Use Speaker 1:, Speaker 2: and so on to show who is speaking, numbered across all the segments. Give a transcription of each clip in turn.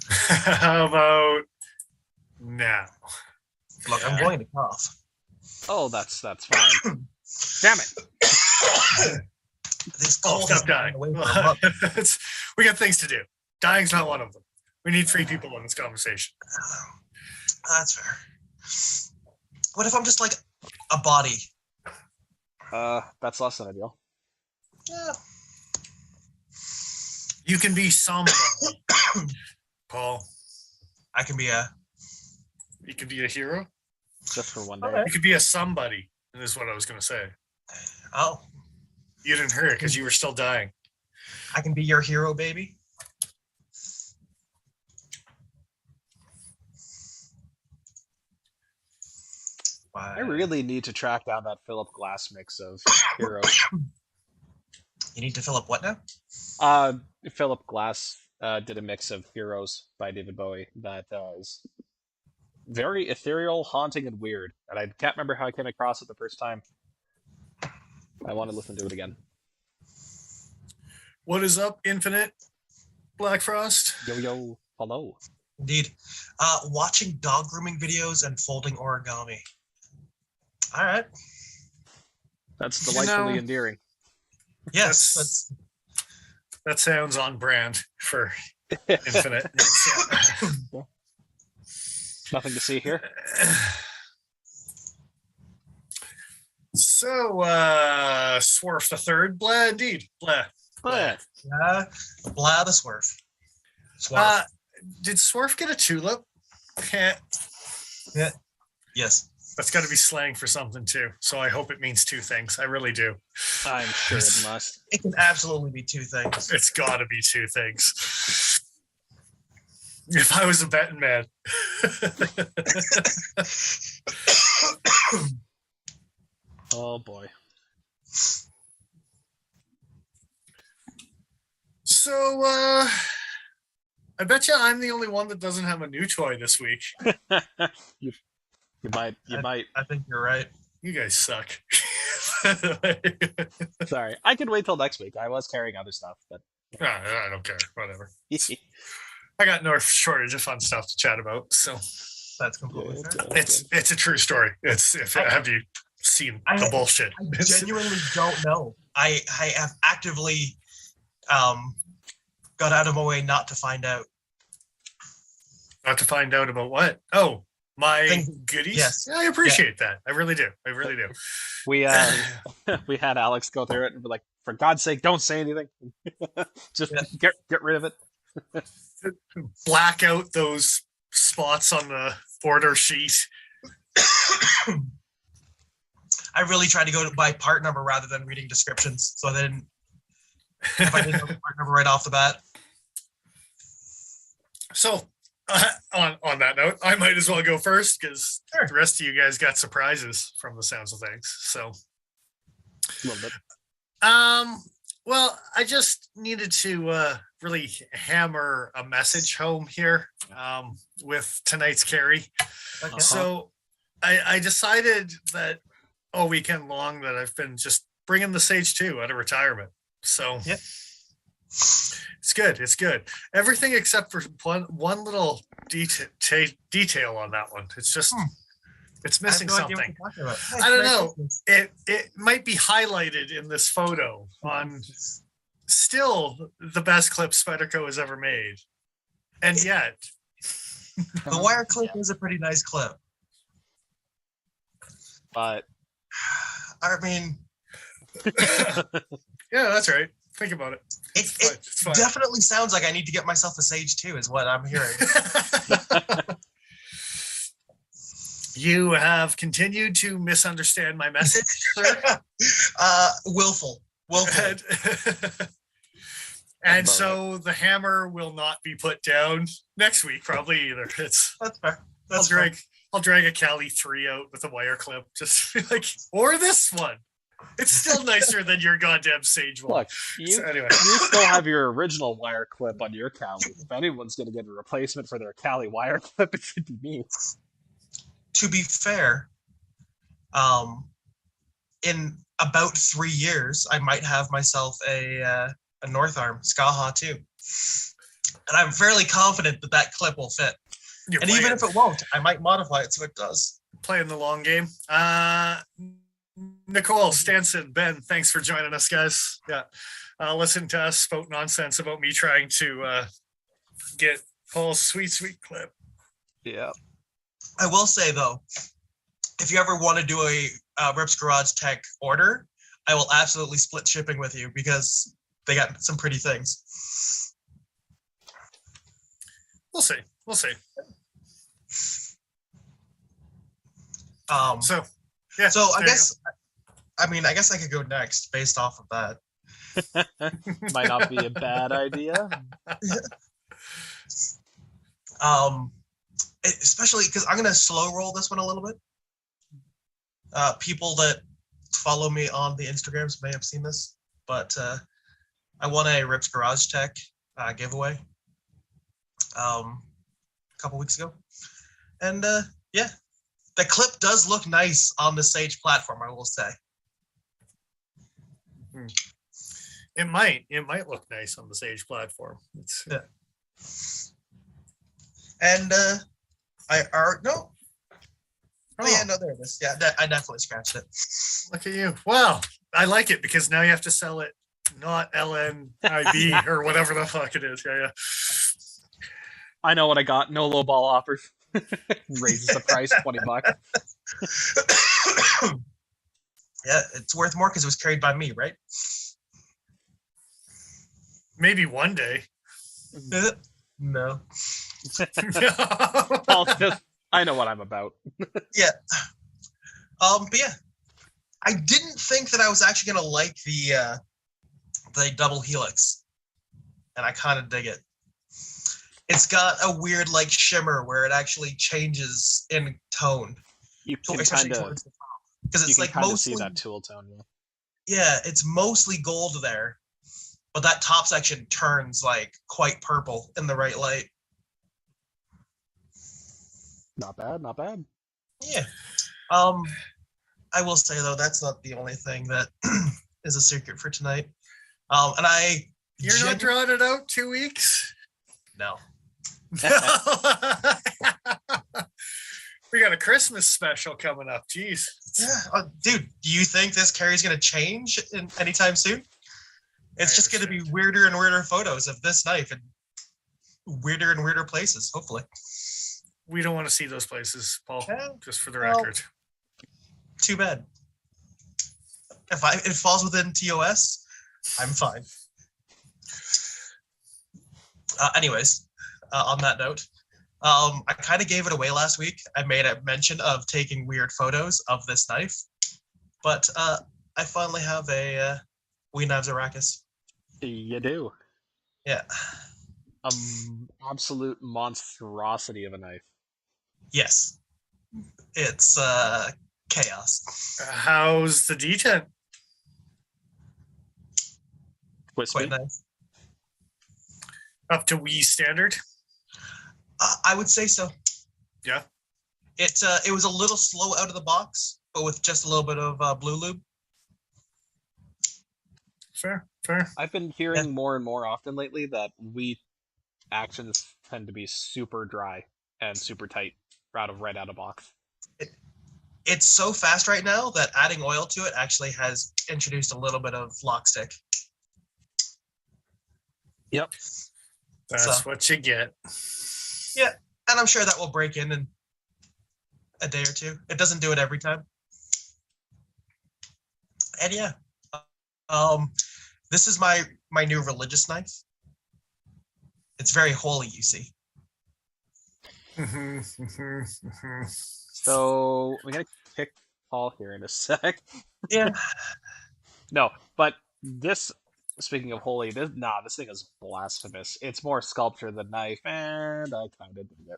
Speaker 1: How about now?
Speaker 2: Look, I'm going to cough.
Speaker 3: Oh, that's fine. Damn it!
Speaker 2: This cold
Speaker 1: Stop
Speaker 2: is
Speaker 1: dying.
Speaker 2: away for a month.
Speaker 1: We got things to do. Dying's not one of them. We need 3 people in this conversation.
Speaker 2: That's fair. What if I'm just like a body?
Speaker 3: That's less than ideal.
Speaker 2: Yeah.
Speaker 1: You can be somebody, Paul.
Speaker 2: I can be a...
Speaker 1: You could be a hero.
Speaker 3: Just for one day.
Speaker 2: Okay.
Speaker 1: You could be a somebody, is what I was going to say.
Speaker 2: Oh.
Speaker 1: You didn't hear it because you were still dying.
Speaker 2: I can be your hero, baby.
Speaker 3: I really need to track down that Philip Glass mix of heroes.
Speaker 2: You need to fill up what now?
Speaker 3: Philip Glass did a mix of Heroes by David Bowie that is very ethereal, haunting, and weird. And I can't remember how I came across it the first time. I want to listen to it again.
Speaker 1: What is up, Infinite Black Frost?
Speaker 3: Yo, hello.
Speaker 2: Indeed. Watching dog grooming videos and folding origami. All right.
Speaker 3: That's delightfully endearing.
Speaker 2: Yes.
Speaker 1: That sounds on brand for Infinite.
Speaker 3: Nothing to see here.
Speaker 1: So, Swarf the Third, blah, indeed, blah.
Speaker 3: But
Speaker 2: Blah the swerve. Swerve.
Speaker 1: Did Swarf get a tulip?
Speaker 2: Yeah. Yes.
Speaker 1: That's got to be slang for something too. So I hope it means 2 things. I really do.
Speaker 3: I'm sure it must.
Speaker 2: It can absolutely be 2 things.
Speaker 1: It's got to be 2 things. If I was a betting man.
Speaker 3: Oh boy.
Speaker 1: So, I bet you I'm the only one that doesn't have a new toy this week.
Speaker 3: You might.
Speaker 2: I think you're right.
Speaker 1: You guys suck.
Speaker 3: Sorry, I could wait till next week. I was carrying other stuff, but
Speaker 1: I don't care. Whatever. I got no shortage of fun stuff to chat about. So
Speaker 2: That's completely fair.
Speaker 1: it's a true story. Have you seen the bullshit?
Speaker 2: I genuinely don't know. I have actively got out of my way not to find out.
Speaker 1: Not to find out about what? Oh, my goodies?
Speaker 2: Yes.
Speaker 1: Yeah, I appreciate that. I really do. I really do.
Speaker 3: we we had Alex go through it and be like, for God's sake, don't say anything. Just get rid of it.
Speaker 1: Black out those spots on the order sheet.
Speaker 2: I really tried to go by part number rather than reading descriptions, so I didn't. If I didn't know the part number right off the bat.
Speaker 1: So, on that note, I might as well go first because the rest of you guys got surprises from the sounds of things. So,
Speaker 3: A little bit.
Speaker 1: Well, I just needed to really hammer a message home here with tonight's carry.
Speaker 2: Okay.
Speaker 1: So, I decided that all weekend long that I've been just bringing the Sage 2 out of retirement. So,
Speaker 2: Yep.
Speaker 1: It's good. It's good. Everything except for one little detail on that one. It's just it's missing something. I don't know. It might be highlighted in this photo on still the best clip Spyderco has ever made, and yet
Speaker 2: The wire clip is a pretty nice clip.
Speaker 3: But
Speaker 2: I mean,
Speaker 1: yeah, that's right. Think about it.
Speaker 2: It definitely sounds like I need to get myself a Sage 2 is what I'm hearing.
Speaker 1: You have continued to misunderstand my message, sir.
Speaker 2: Willful.
Speaker 1: And so the hammer will not be put down next week, probably either. That's
Speaker 2: fair.
Speaker 1: I'll drag a Cali 3 out with a wire clip, just like, or this one. It's still nicer than your goddamn Sage one.
Speaker 3: Look, you still have your original wire clip on your Cali. If anyone's going to get a replacement for their Cali wire clip, it should be me.
Speaker 2: To be fair, in about 3 years, I might have myself a North Arm Skaha too. And I'm fairly confident that that clip will fit. And even if it won't, I might modify it so it does.
Speaker 1: Playing the long game. Nicole, Stanson, Ben, thanks for joining us, guys. Yeah. Listen to us spout nonsense about me trying to get Paul's sweet clip.
Speaker 3: Yeah.
Speaker 2: I will say, though, if you ever want to do a Rips Garage Tech order, I will absolutely split shipping with you because they got some pretty things.
Speaker 1: We'll see. So
Speaker 2: I guess I could go next based off of that.
Speaker 3: Might not be a bad idea.
Speaker 2: Especially because I'm gonna slow roll this one a little bit. People that follow me on the Instagrams may have seen this, but I won a Rips Garage Tech giveaway a couple weeks ago, and yeah, the clip does look nice on the Sage platform, I will say.
Speaker 1: It might look nice on the Sage platform.
Speaker 2: Yeah. And no. Oh yeah, no, there it is. Yeah, I definitely scratched it.
Speaker 1: Look at you. Wow. I like it because now you have to sell it not LNIB or whatever the fuck it is. Yeah.
Speaker 3: I know what I got. No low ball offers. Raises the price $20.
Speaker 2: Yeah, it's worth more because it was carried by me, right?
Speaker 1: Maybe one day.
Speaker 2: No.
Speaker 3: I know what I'm about.
Speaker 2: Yeah. But yeah, I didn't think that I was actually gonna like the double helix, and I kind of dig it. It's got a weird like shimmer where it actually changes in tone.
Speaker 3: You can kind of
Speaker 2: because it's like mostly
Speaker 3: see that tool tone.
Speaker 2: Yeah, it's mostly gold there, but that top section turns like quite purple in the right light.
Speaker 3: Not bad.
Speaker 2: Yeah. I will say though, that's not the only thing that is a secret for tonight.
Speaker 1: You're not drawing it out 2 weeks?
Speaker 2: No.
Speaker 1: We got a Christmas special coming up. Jeez.
Speaker 2: Yeah, dude. Do you think this carry's gonna change anytime soon? It's just gonna be weirder and weirder photos of this knife and weirder places. Hopefully.
Speaker 1: We don't want to see those places, Paul.
Speaker 2: Yeah,
Speaker 1: just for the record.
Speaker 2: Too bad. If it falls within TOS, I'm fine. Anyways, on that note, I kind of gave it away last week. I made a mention of taking weird photos of this knife, but I finally have a Wee Knives Arrakis.
Speaker 3: You do.
Speaker 2: Yeah.
Speaker 3: Absolute monstrosity of a knife.
Speaker 2: Yes. It's chaos.
Speaker 1: How's the D10?
Speaker 2: Quite nice.
Speaker 1: Up to Wii standard?
Speaker 2: I would say so.
Speaker 1: Yeah.
Speaker 2: It was a little slow out of the box, but with just a little bit of blue lube.
Speaker 1: Fair.
Speaker 3: I've been hearing more and more often lately that Wii actions tend to be super dry and super tight right out of box.
Speaker 2: It's so fast right now that adding oil to it actually has introduced a little bit of lock stick.
Speaker 3: Yep.
Speaker 1: That's what you get.
Speaker 2: Yeah, and I'm sure that will break in a day or two. It doesn't do it every time. And yeah, this is my new religious knife. It's very holy, you see.
Speaker 3: So we're gonna pick Paul here in a sec.
Speaker 2: Yeah.
Speaker 3: No, but this. Speaking of holy, this thing is blasphemous. It's more sculpture than knife, and I kind of dig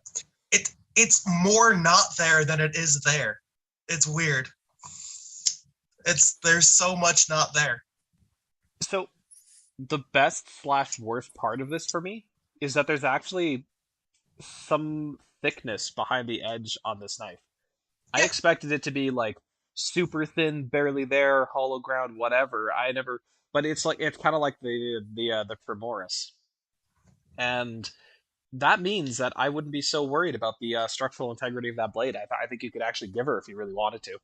Speaker 3: it.
Speaker 2: It's more not there than it is there. It's weird. There's so much not there.
Speaker 3: So, the best / worst part of this for me is that there's actually some thickness behind the edge on this knife. Yeah. I expected it to be like super thin, barely there, hollow ground, whatever. But it's kind of like the Femoris. And that means that I wouldn't be so worried about the structural integrity of that blade. I think you could actually give her if you really wanted to.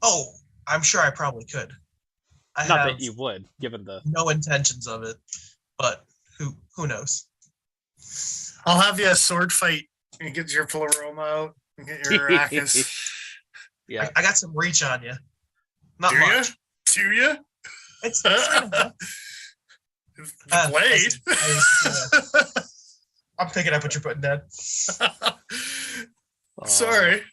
Speaker 2: Oh, I'm sure I probably could. I
Speaker 3: Not
Speaker 2: have
Speaker 3: that you would, given the...
Speaker 2: no intentions of it, but who knows?
Speaker 1: I'll have you a sword fight and get your Pleroma out and get your Arrakis.
Speaker 3: Yeah.
Speaker 2: I got some reach on you. Not
Speaker 1: Do
Speaker 2: much.
Speaker 1: you? Do you?
Speaker 2: It's kind of
Speaker 1: The blade.
Speaker 2: I'm picking up what you're putting down.
Speaker 1: Sorry.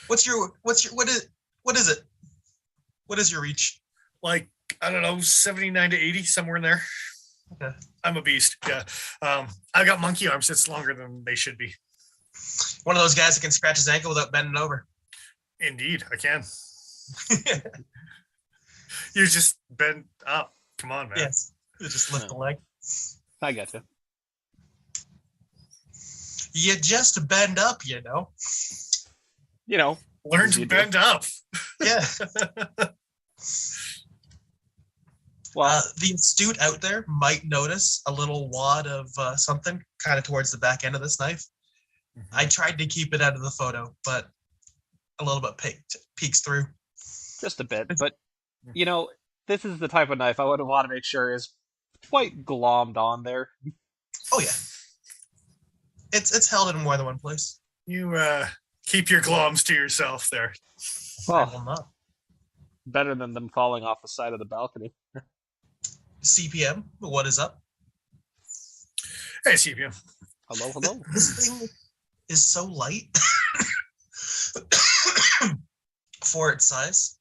Speaker 2: What is it? What is your reach?
Speaker 1: Like, I don't know, 79 to 80, somewhere in there.
Speaker 2: Okay.
Speaker 1: I'm a beast. Yeah. I got monkey arms. It's longer than they should be.
Speaker 2: One of those guys that can scratch his ankle without bending over.
Speaker 1: Indeed, I can. You just bend up. Come on, man.
Speaker 2: Yes. You just lift the leg.
Speaker 3: I get you.
Speaker 2: You just bend up, you know.
Speaker 3: You know.
Speaker 1: Learn to bend up.
Speaker 2: Yeah.
Speaker 3: Well,
Speaker 2: the astute out there might notice a little wad of something kind of towards the back end of this knife. Mm-hmm. I tried to keep it out of the photo, but a little bit peeks through.
Speaker 3: Just a bit, but you know, this is the type of knife I would want to make sure is quite glommed on there.
Speaker 2: Oh yeah, it's held in more than one place.
Speaker 1: You keep your gloms to yourself there.
Speaker 3: Well, I will not. Better than them falling off the side of the balcony.
Speaker 2: CPM, what is up?
Speaker 1: Hey, CPM.
Speaker 3: Hello.
Speaker 2: This thing is so light for its size.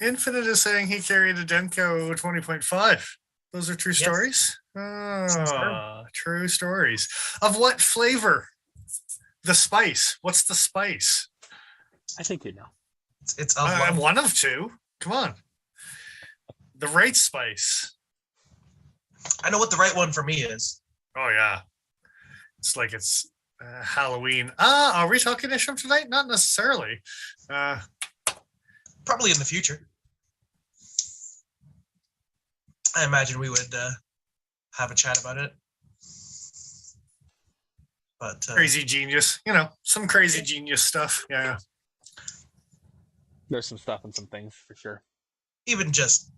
Speaker 1: Infinite is saying he carried a Denko 20.5. Those are true stories? True stories. Of what flavor? The spice. What's the spice?
Speaker 3: I think you know.
Speaker 2: It's
Speaker 1: I'm one of two. Come on. The right spice.
Speaker 2: I know what the right one for me is.
Speaker 1: Oh, yeah. It's like it's Halloween. Are we talking Isham tonight? Not necessarily.
Speaker 2: Probably in the future. I imagine we would have a chat about it. But
Speaker 1: crazy genius. You know, some crazy genius stuff. Yeah.
Speaker 3: There's some stuff and some things for sure.
Speaker 2: Even just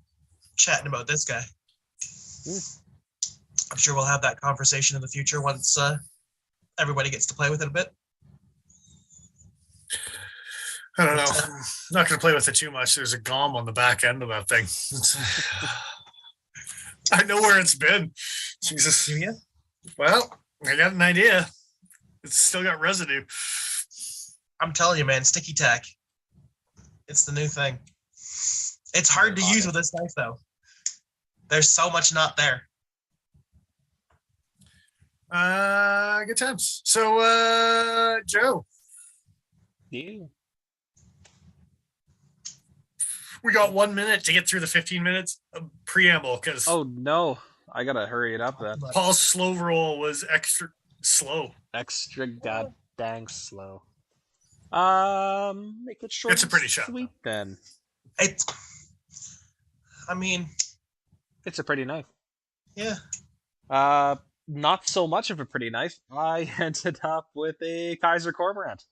Speaker 2: chatting about this guy. I'm sure we'll have that conversation in the future once everybody gets to play with it a bit.
Speaker 1: I don't know. I'm not going to play with it too much. There's a GOM on the back end of that thing. I know where it's been. Jesus.
Speaker 2: Yeah.
Speaker 1: Well, I got an idea. It's still got residue.
Speaker 2: I'm telling you, man, sticky tack. It's the new thing. It's hard to use with this knife, though. There's so much not there.
Speaker 1: Good times. So, Joe.
Speaker 3: Yeah.
Speaker 1: We got 1 minute to get through the 15 minutes of preamble because.
Speaker 3: Oh no, I gotta hurry it up then.
Speaker 1: Paul's slow roll was extra slow.
Speaker 3: Extra god dang slow. Make it short.
Speaker 1: It's a pretty shot,
Speaker 3: sweet then.
Speaker 2: I mean,
Speaker 3: it's a pretty knife.
Speaker 2: Yeah.
Speaker 3: Not so much of a pretty knife. I ended up with a Kaiser Cormorant.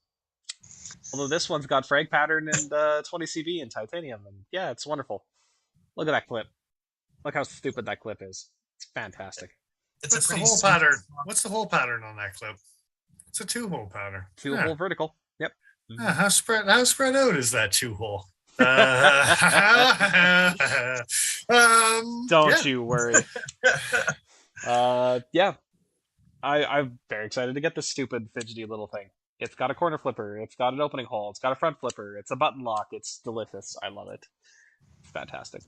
Speaker 3: Although this one's got frag pattern and 20 CV in titanium, and yeah, it's wonderful. Look at that clip. Look how stupid that clip is. It's fantastic.
Speaker 1: What's the whole pattern? What's the whole pattern on that clip? It's a 2-hole pattern.
Speaker 3: 2-hole vertical. Yep.
Speaker 1: How spread out is that 2-hole?
Speaker 3: Don't you worry. Yeah. I'm very excited to get this stupid fidgety little thing. It's got a corner flipper. It's got an opening hole. It's got a front flipper. It's a button lock. It's delicious. I love it. It's fantastic.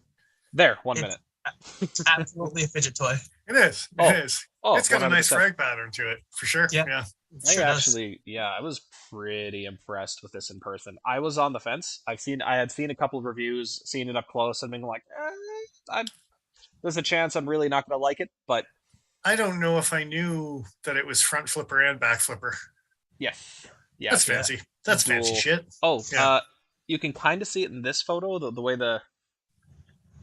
Speaker 3: There, 1 minute.
Speaker 2: It's absolutely a fidget toy.
Speaker 1: It is. It is. It's got 100%. A nice frag pattern to it, for sure.
Speaker 2: Yeah.
Speaker 3: I was pretty impressed with this in person. I was on the fence. I had seen a couple of reviews, seen it up close, and being like, there's a chance I'm really not going to like it, but
Speaker 1: I don't know if I knew that it was front flipper and back flipper.
Speaker 3: Yes. Yeah.
Speaker 1: That's fancy. That's fancy shit.
Speaker 3: Oh, yeah. You can kind of see it in this photo, the way the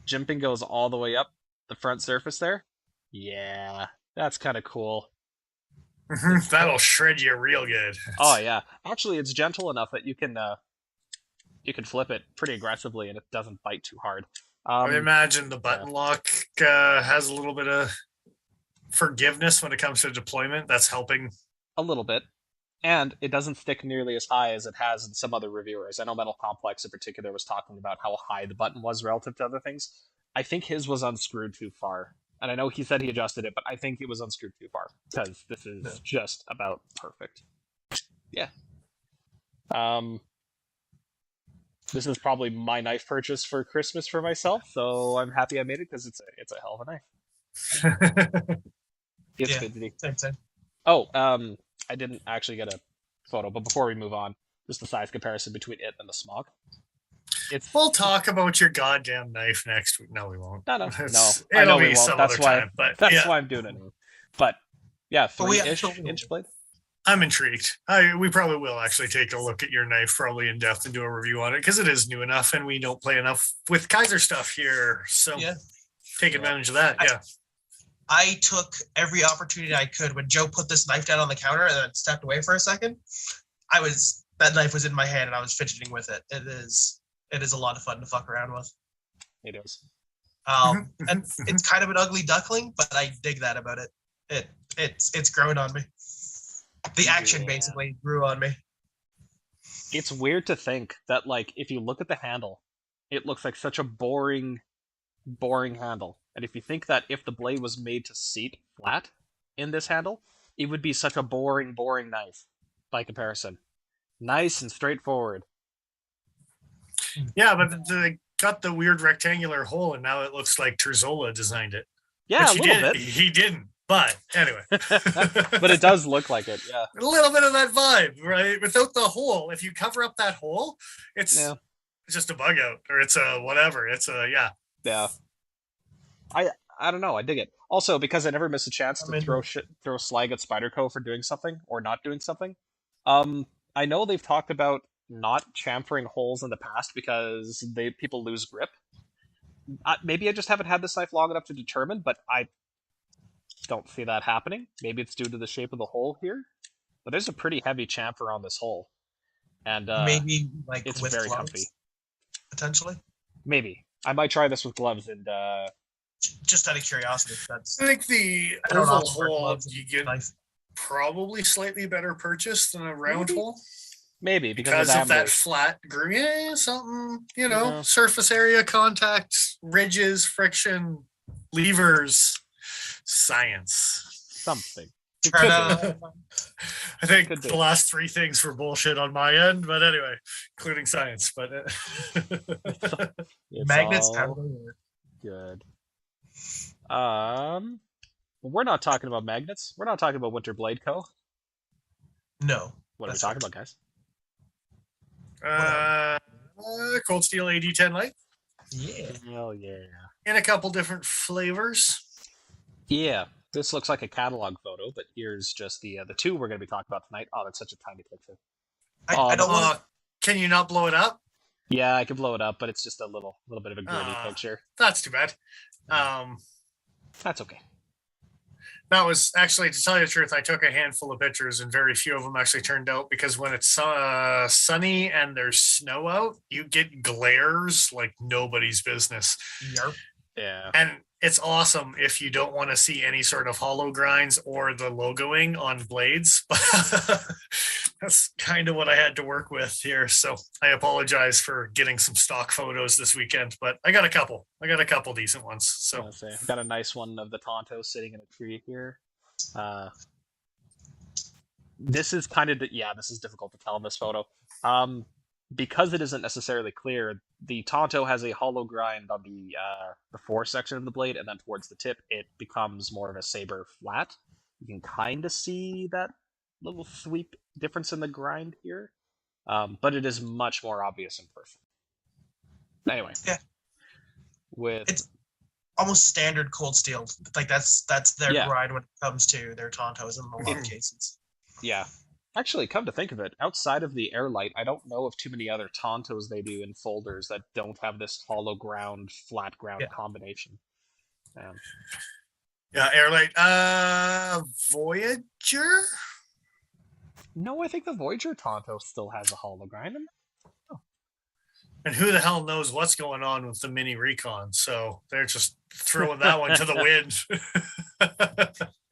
Speaker 3: jimping goes all the way up the front surface there. Yeah, that's kind of cool.
Speaker 1: That'll shred you real good.
Speaker 3: Oh yeah, actually, it's gentle enough that you can flip it pretty aggressively and it doesn't bite too hard.
Speaker 1: I imagine the button lock has a little bit of forgiveness when it comes to deployment. That's helping
Speaker 3: a little bit, and it doesn't stick nearly as high as it has in some other reviewers. I know Metal Complex in particular was talking about how high the button was relative to other things. I think his was unscrewed too far, and I know he said he adjusted it, but I think it was unscrewed too far because this is just about perfect. Yeah. This is probably my knife purchase for Christmas for myself, so I'm happy I made it because it's a hell of a knife. It's good to do.
Speaker 2: Same.
Speaker 3: Oh, I didn't actually get a photo, but before we move on, just the size comparison between it and the Smog.
Speaker 1: We'll talk about your goddamn knife next week. No, we won't.
Speaker 3: No.
Speaker 1: I know we won't. That's why.
Speaker 3: That's why I'm doing it. But yeah, 3-inch blade.
Speaker 1: I'm intrigued. We probably will actually take a look at your knife, probably in depth, and do a review on it because it is new enough, and we don't play enough with Kaiser stuff here. So take advantage of that.
Speaker 2: I took every opportunity I could when Joe put this knife down on the counter and then stepped away for a second. That knife was in my hand and I was fidgeting with it. It is a lot of fun to fuck around with.
Speaker 3: It is.
Speaker 2: And it's kind of an ugly duckling, but I dig that about it. It's growing on me. The action basically grew on me.
Speaker 3: It's weird to think that, like, if you look at the handle, it looks like such a boring handle. And if you think that if the blade was made to seat flat in this handle, it would be such a boring knife by comparison. Nice and straightforward.
Speaker 1: Yeah, but they got the weird rectangular hole, and now it looks like Terzola designed it.
Speaker 3: Yeah, a little bit.
Speaker 1: He didn't. But anyway.
Speaker 3: But it does look like it, yeah.
Speaker 1: A little bit of that vibe, right? Without the hole, if you cover up that hole, it's just a bug out, or it's a whatever. It's a,
Speaker 3: Yeah. I don't know, I dig it. Also, because I never miss a chance to throw slag at Spyderco for doing something, or not doing something. I know they've talked about not chamfering holes in the past because people lose grip. Maybe I just haven't had this knife long enough to determine, but I don't see that happening. Maybe it's due to the shape of the hole here, but there's a pretty heavy chamfer on this hole, and
Speaker 2: maybe like
Speaker 3: it's
Speaker 2: with
Speaker 3: very
Speaker 2: gloves,
Speaker 3: comfy.
Speaker 2: Potentially.
Speaker 3: Maybe I might try this with gloves and.
Speaker 2: Just out of curiosity,
Speaker 1: I think the oval hole you get probably slightly better purchase than a round hole.
Speaker 3: Maybe
Speaker 1: because of that flat groove, something, surface area contact, ridges, friction, levers, science.
Speaker 3: Something.
Speaker 1: I think the last three things were bullshit on my end, but anyway, including science. But
Speaker 2: magnets
Speaker 3: good. We're not talking about magnets. We're not talking about Winter Blade Co.
Speaker 2: No.
Speaker 3: What are we talking about, guys?
Speaker 1: ColdSteel AD10 LITE.
Speaker 2: Yeah.
Speaker 3: Hell yeah.
Speaker 1: In a couple different flavors.
Speaker 3: Yeah. This looks like a catalog photo, but here's just the two we're going to be talking about tonight. Oh, that's such a tiny picture.
Speaker 2: I don't want.
Speaker 1: Can you not blow it up?
Speaker 3: Yeah, I can blow it up, but it's just a little bit of a gritty picture.
Speaker 1: That's too bad.
Speaker 3: That's okay.
Speaker 1: That was actually, to tell you the truth, I took a handful of pictures and very few of them actually turned out because when it's sunny and there's snow out, you get glares like nobody's business.
Speaker 2: Yep.
Speaker 3: Yeah.
Speaker 1: And it's awesome if you don't want to see any sort of hollow grinds or the logoing on blades. That's kind of what I had to work with here. So I apologize for getting some stock photos this weekend, but I got a couple. Decent ones. So
Speaker 3: I've got a nice one of the Tonto sitting in a tree here. This is kind of, this is difficult to tell in this photo. Because it isn't necessarily clear, the Tonto has a hollow grind on the fore section of the blade, and then towards the tip, it becomes more of a saber flat. You can kind of see that little sweep difference in the grind here, but it is much more obvious in person. Anyway,
Speaker 2: it's almost standard ColdSteel. Like that's their grind when it comes to their Tontos in a lot of cases.
Speaker 3: Yeah. Actually, come to think of it, outside of the Airlight, I don't know of too many other Tontos they do in folders that don't have this hollow ground, flat ground combination.
Speaker 1: Yeah, Airlight. Voyager?
Speaker 3: No, I think the Voyager Tonto still has a hollow grind.
Speaker 1: And who the hell knows what's going on with the mini recon? So they're just throwing that one to the wind.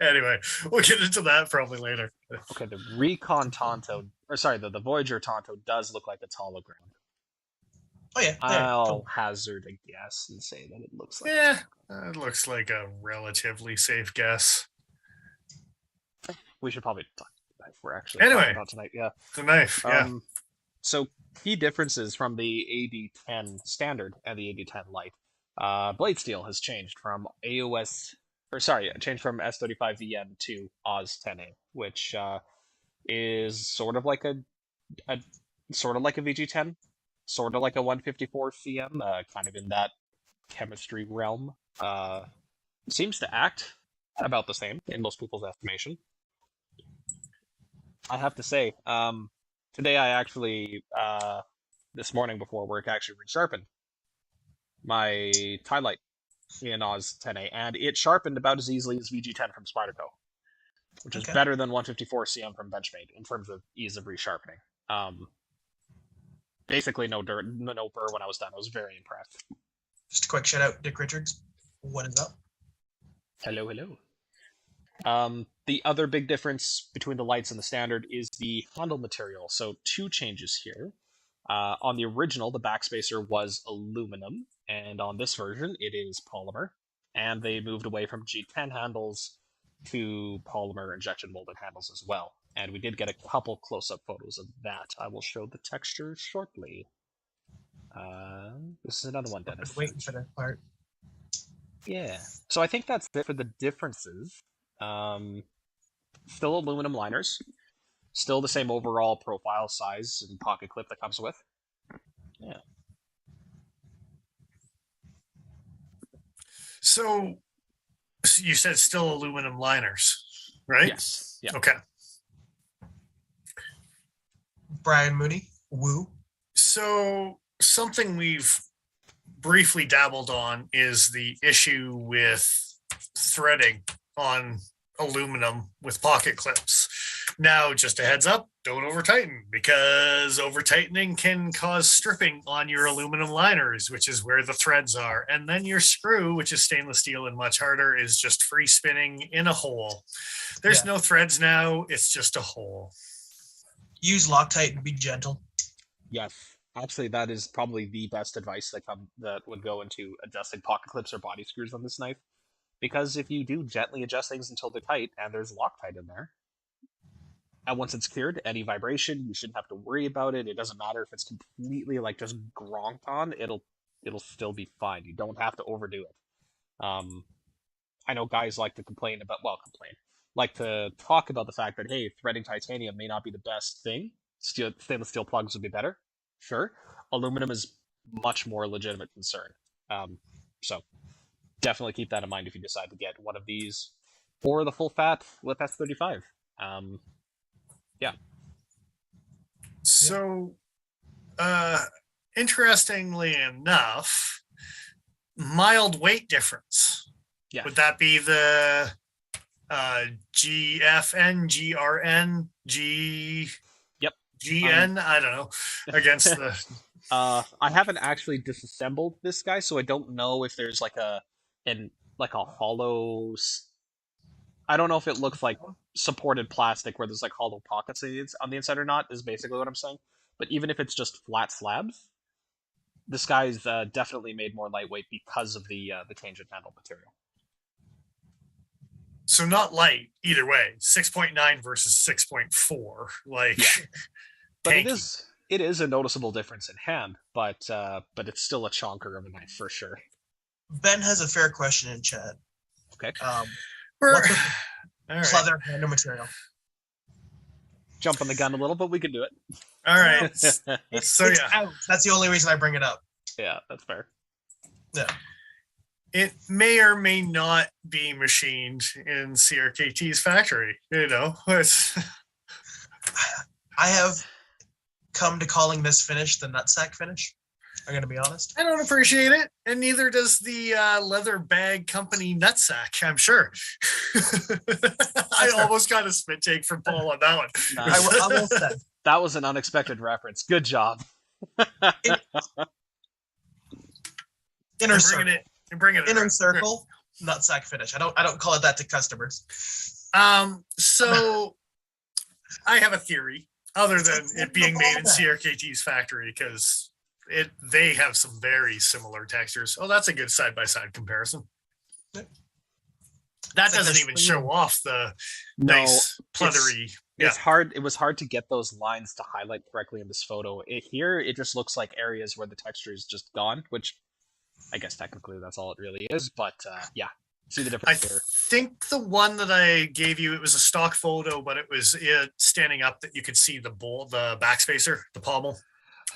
Speaker 1: Anyway, we'll get into that probably later.
Speaker 3: Okay, the Recon Tonto, or sorry, the Voyager Tonto does look like it's hollow ground.
Speaker 2: Oh yeah,
Speaker 3: I'll hazard a guess and say that it looks like.
Speaker 1: Yeah, it looks like a relatively safe guess.
Speaker 3: We should probably talk about if we're actually
Speaker 1: anyway
Speaker 3: about tonight. Yeah,
Speaker 1: the knife. Yeah.
Speaker 3: So key differences from the AD10 standard and the AD10 LITE. Blade steel has changed from changed from S35VN to Oz10A, which is sort of like a VG10, sort of like a 154 CM, kind of in that chemistry realm. Seems to act about the same in most people's estimation. I have to say, today I actually, this morning before work, actually resharpened my tie light in Oz 10A, and it sharpened about as easily as VG10 from Spyderco, which is better than 154 CM from Benchmade in terms of ease of resharpening. Basically no burr when I was done. I was very impressed.
Speaker 2: Just a quick shout out, Dick Richards. What is up?
Speaker 3: Hello, hello. The other big difference between the lights and the standard is the handle material. So 2 changes here. On the original, the backspacer was aluminum, and on this version, it is polymer. And they moved away from G10 handles to polymer injection molded handles as well. And we did get a couple close-up photos of that. I will show the texture shortly. This is another one, Dennis.
Speaker 2: Waiting for that part.
Speaker 3: Yeah. So I think that's it for the differences. Still aluminum liners. Still the same overall profile size and pocket clip that comes with. Yeah.
Speaker 1: So you said still aluminum liners, right?
Speaker 3: Yes. Yeah.
Speaker 1: Okay.
Speaker 2: Brian Mooney, woo.
Speaker 1: So something we've briefly dabbled on is the issue with threading on aluminum with pocket clips. Now, just a heads up, don't over tighten, because over tightening can cause stripping on your aluminum liners, which is where the threads are. And then your screw, which is stainless steel and much harder, is just free spinning in a hole. There's no threads now, it's just a hole.
Speaker 2: Use Loctite and be gentle.
Speaker 3: Yes. Actually, that is probably the best advice that would go into adjusting pocket clips or body screws on this knife. Because if you do gently adjust things until they're tight, and there's Loctite in there, and once it's cured, any vibration, you shouldn't have to worry about it. It doesn't matter if it's completely like just gronked on, it'll still be fine. You don't have to overdo it. I know guys like to like to talk about the fact that, hey, threading titanium may not be the best thing. Stainless steel plugs would be better. Sure. Aluminum is much more legitimate concern. So definitely keep that in mind if you decide to get one of these or the full fat LIP S35. Yeah.
Speaker 1: So, interestingly enough, mild weight difference.
Speaker 3: Yeah.
Speaker 1: Would that be the GFN, GRN, GN? I don't know. Against the.
Speaker 3: I haven't actually disassembled this guy, so I don't know if there's like a hollow. I don't know if it looks like supported plastic where there's like hollow pockets on the inside or not, is basically what I'm saying. But even if it's just flat slabs, this guy's definitely made more lightweight because of the tangent handle material.
Speaker 1: So not light either way. 6.9 versus 6.4. Like,
Speaker 3: yeah. But
Speaker 1: tanky.
Speaker 3: it is a noticeable difference in hand, but it's still a chonker of a knife for sure.
Speaker 2: Ben has a fair question in chat.
Speaker 3: Okay.
Speaker 2: What's the pleather handle material?
Speaker 3: Jump on the gun a little, but we can do it.
Speaker 1: All right.
Speaker 2: It's out. That's the only reason I bring it up.
Speaker 3: Yeah, that's fair.
Speaker 2: Yeah.
Speaker 1: It may or may not be machined in CRKT's factory. You know,
Speaker 2: I have come to calling this finish the nutsack finish. I'm going to be honest.
Speaker 1: I don't appreciate it, and neither does the leather bag company nutsack, I'm sure. I almost got a spit take from Paul on that one.
Speaker 3: Nice.
Speaker 2: I will say.
Speaker 3: That was an unexpected reference. Good job.
Speaker 2: Inner circle.
Speaker 1: Bring it
Speaker 2: Inner circle, nutsack finish. I don't call it that to customers.
Speaker 1: So I have a theory, other than it being made in CRKT's factory, because they have some very similar textures. Oh, that's a good side-by-side comparison. That doesn't even show off the nice pluttery.
Speaker 3: It's hard. It was hard to get those lines to highlight correctly in this photo. Here, it just looks like areas where the texture is just gone, which I guess technically that's all it really is. But yeah, see the difference here.
Speaker 1: I think the one that I gave you, it was a stock photo, but it was standing up that you could see the backspacer, the pommel.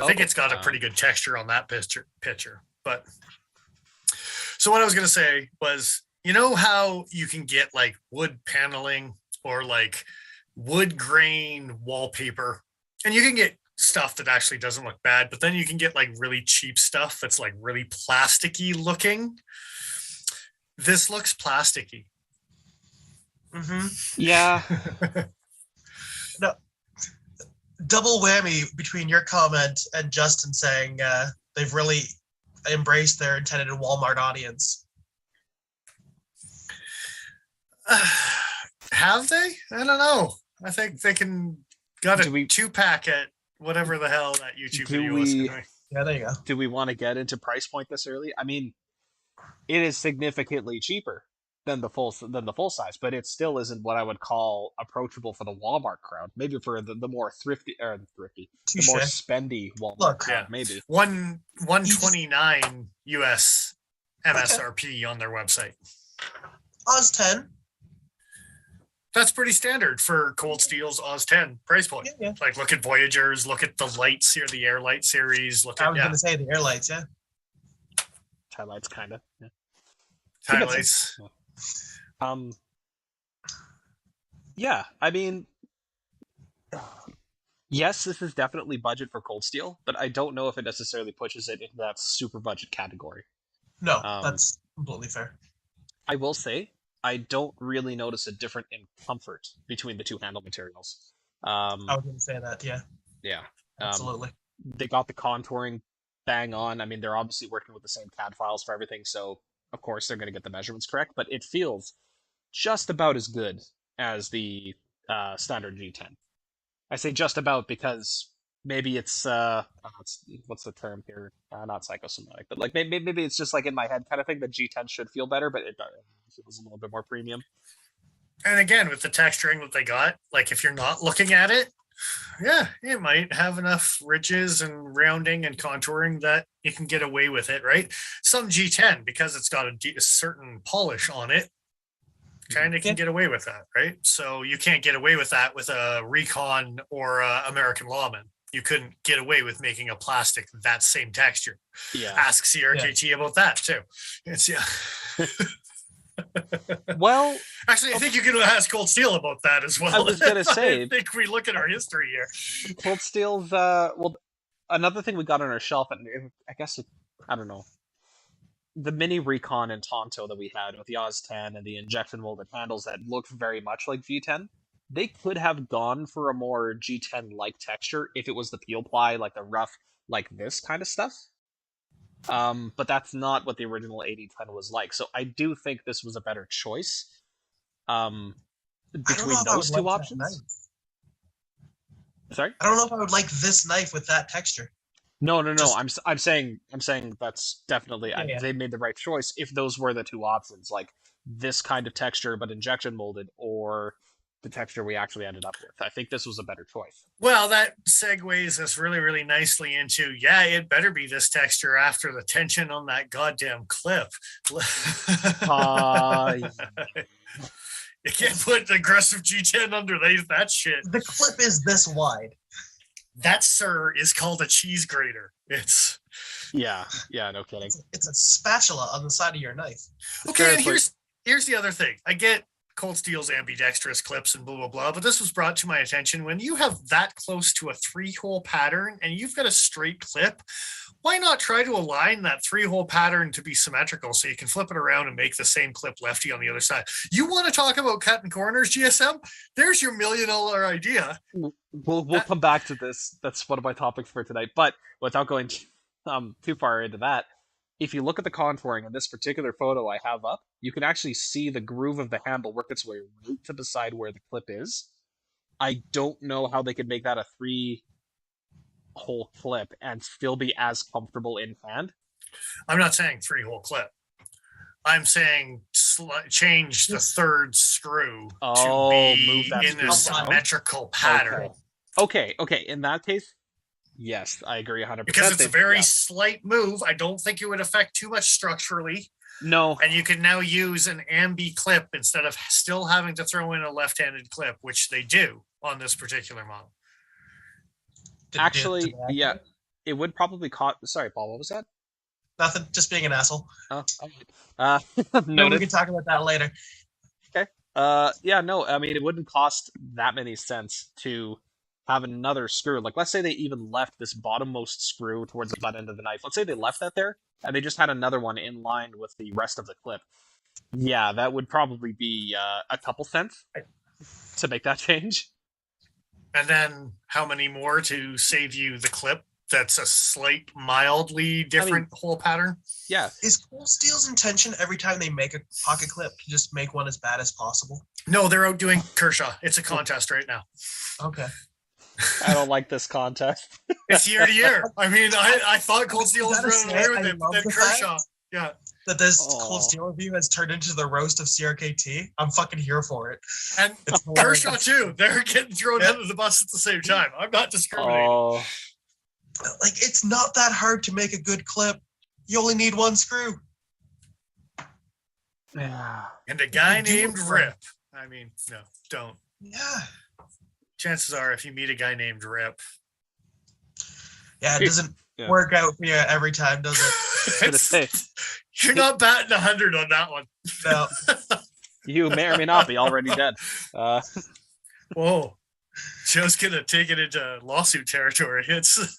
Speaker 1: I think it's got a pretty good texture on that picture. But so what I was going to say was, you know how you can get like wood paneling or like wood grain wallpaper, and you can get stuff that actually doesn't look bad, but then you can get like really cheap stuff that's like really plasticky looking. This looks plasticky.
Speaker 2: Mm-hmm.
Speaker 3: Yeah.
Speaker 2: No, double whammy between your comment and Justin saying they've really embraced their intended Walmart audience.
Speaker 1: Have they? I don't know. I think they got a 2-pack at whatever the hell that YouTube video was.
Speaker 2: Yeah, there you go.
Speaker 3: Do we want to get into price point this early? I mean, it is significantly cheaper than the full size, but it still isn't what I would call approachable for the Walmart crowd. Maybe for the more thrifty, the more spendy Walmart crowd. Maybe $129 US MSRP on their website.
Speaker 2: Oz 10.
Speaker 1: That's pretty standard for ColdSteel's Oz 10 price point. Yeah. Like, look at Voyagers, look at the lights here, the Air Light series.
Speaker 2: I was going to say the Air Lights, yeah.
Speaker 3: Tie lights, kind of. Yeah.
Speaker 1: Tie lights.
Speaker 3: Yeah, I mean, yes, this is definitely budget for ColdSteel, but I don't know if it necessarily pushes it into that super budget category.
Speaker 2: No, that's completely fair.
Speaker 3: I will say, I don't really notice a difference in comfort between the two handle materials.
Speaker 2: I was going to say that, yeah.
Speaker 3: Yeah.
Speaker 2: Absolutely.
Speaker 3: They got the contouring bang on. I mean, they're obviously working with the same CAD files for everything, so of course they're going to get the measurements correct, but it feels just about as good as the standard G10. I say just about because maybe it's what's the term here? Not psychosomatic, but like maybe it's just like in my head kind of thing. The G10 should feel better, but it feels a little bit more premium.
Speaker 1: And again, with the texturing that they got, like if you're not looking at it, yeah, it might have enough ridges and rounding and contouring that you can get away with it, right? Some G10, because it's got a certain polish on it, kind of can get away with that, right? So you can't get away with that with a Recon or a American Lawman. You couldn't get away with making a plastic that same texture.
Speaker 3: Yeah.
Speaker 1: Ask CRKT about that too. It's
Speaker 3: Well,
Speaker 1: actually, I think you can ask ColdSteel about that as well.
Speaker 3: I was gonna say,
Speaker 1: I think we look at our history here.
Speaker 3: ColdSteel's another thing we got on our shelf, and I guess I don't know, the mini Recon and Tonto that we had with the Oz 10 and the injection molded handles that looked very much like G10. They could have gone for a more G10-like texture if it was the peel ply, like the rough, like this kind of stuff. But that's not what the original AD10 was like. So I do think this was a better choice between those two options. Sorry?
Speaker 2: I don't know if I would like this knife with that texture.
Speaker 3: No. I'm saying that's definitely they made the right choice if those were the two options, like this kind of texture but injection molded, or the texture we actually ended up with. I think this was a better choice.
Speaker 1: Well, that segues us really, really nicely into, it better be this texture after the tension on that goddamn clip. You can't put aggressive G10 underneath that shit.
Speaker 2: The clip is this wide.
Speaker 1: That, sir, is called a cheese grater. It's...
Speaker 3: Yeah, no kidding.
Speaker 2: It's a spatula on the side of your knife.
Speaker 1: Okay, and here's the other thing. I get ColdSteel's ambidextrous clips and blah, blah, blah. But this was brought to my attention when you have that close to a 3-hole pattern and you've got a straight clip, why not try to align that 3-hole pattern to be symmetrical so you can flip it around and make the same clip lefty on the other side? You want to talk about cutting corners, GSM? There's your $1 million idea.
Speaker 3: We'll come back to this. That's one of my topics for tonight. But without going too far into that, if you look at the contouring in this particular photo I have up, you can actually see the groove of the handle work its way right to the side where the clip is. I don't know how they could make that a 3-hole clip and still be as comfortable in hand.
Speaker 1: I'm not saying 3-hole clip. I'm saying change the third screw to be in a symmetrical pattern.
Speaker 3: Okay. In that case, yes, I agree 100%.
Speaker 1: Because it's a very slight move. I don't think it would affect too much structurally.
Speaker 3: No.
Speaker 1: And you can now use an ambi clip instead of still having to throw in a left-handed clip, which they do on this particular model.
Speaker 3: Actually, yeah, it would probably cost. Sorry, Paul, what was that?
Speaker 2: Nothing, just being an asshole.
Speaker 3: Oh,
Speaker 2: no, we can talk about that later.
Speaker 3: Okay. Yeah, no, I mean, it wouldn't cost that many cents to have another screw. Like, let's say they even left this bottommost screw towards the butt end of the knife. Let's say they left that there, and they just had another one in line with the rest of the clip. Yeah, that would probably be a couple cents to make that change.
Speaker 1: And then how many more to save you the clip? That's a slight, mildly different hole pattern.
Speaker 3: Yeah.
Speaker 2: Is ColdSteel's intention every time they make a pocket clip to just make one as bad as possible?
Speaker 1: No, they're outdoing Kershaw. It's a contest right now.
Speaker 2: Okay.
Speaker 3: I don't like this contest.
Speaker 1: It's year to year. I mean, I thought ColdSteel was running away with it, but then Kershaw. Yeah.
Speaker 2: That this ColdSteel review has turned into the roast of CRKT. I'm fucking here for it.
Speaker 1: And Kershaw too. They're getting thrown under the bus at the same time. I'm not discriminating.
Speaker 2: Like, it's not that hard to make a good clip. You only need one screw.
Speaker 3: Yeah.
Speaker 1: And a guy named Rip. I mean, no, don't.
Speaker 2: Yeah.
Speaker 1: Chances are, if you meet a guy named Rip.
Speaker 2: Yeah, it doesn't work out for you every time, does it?
Speaker 1: You're not batting 100 on that one.
Speaker 2: No.
Speaker 3: You may or may not be already dead.
Speaker 1: Whoa. Joe's gonna take it into lawsuit territory. It's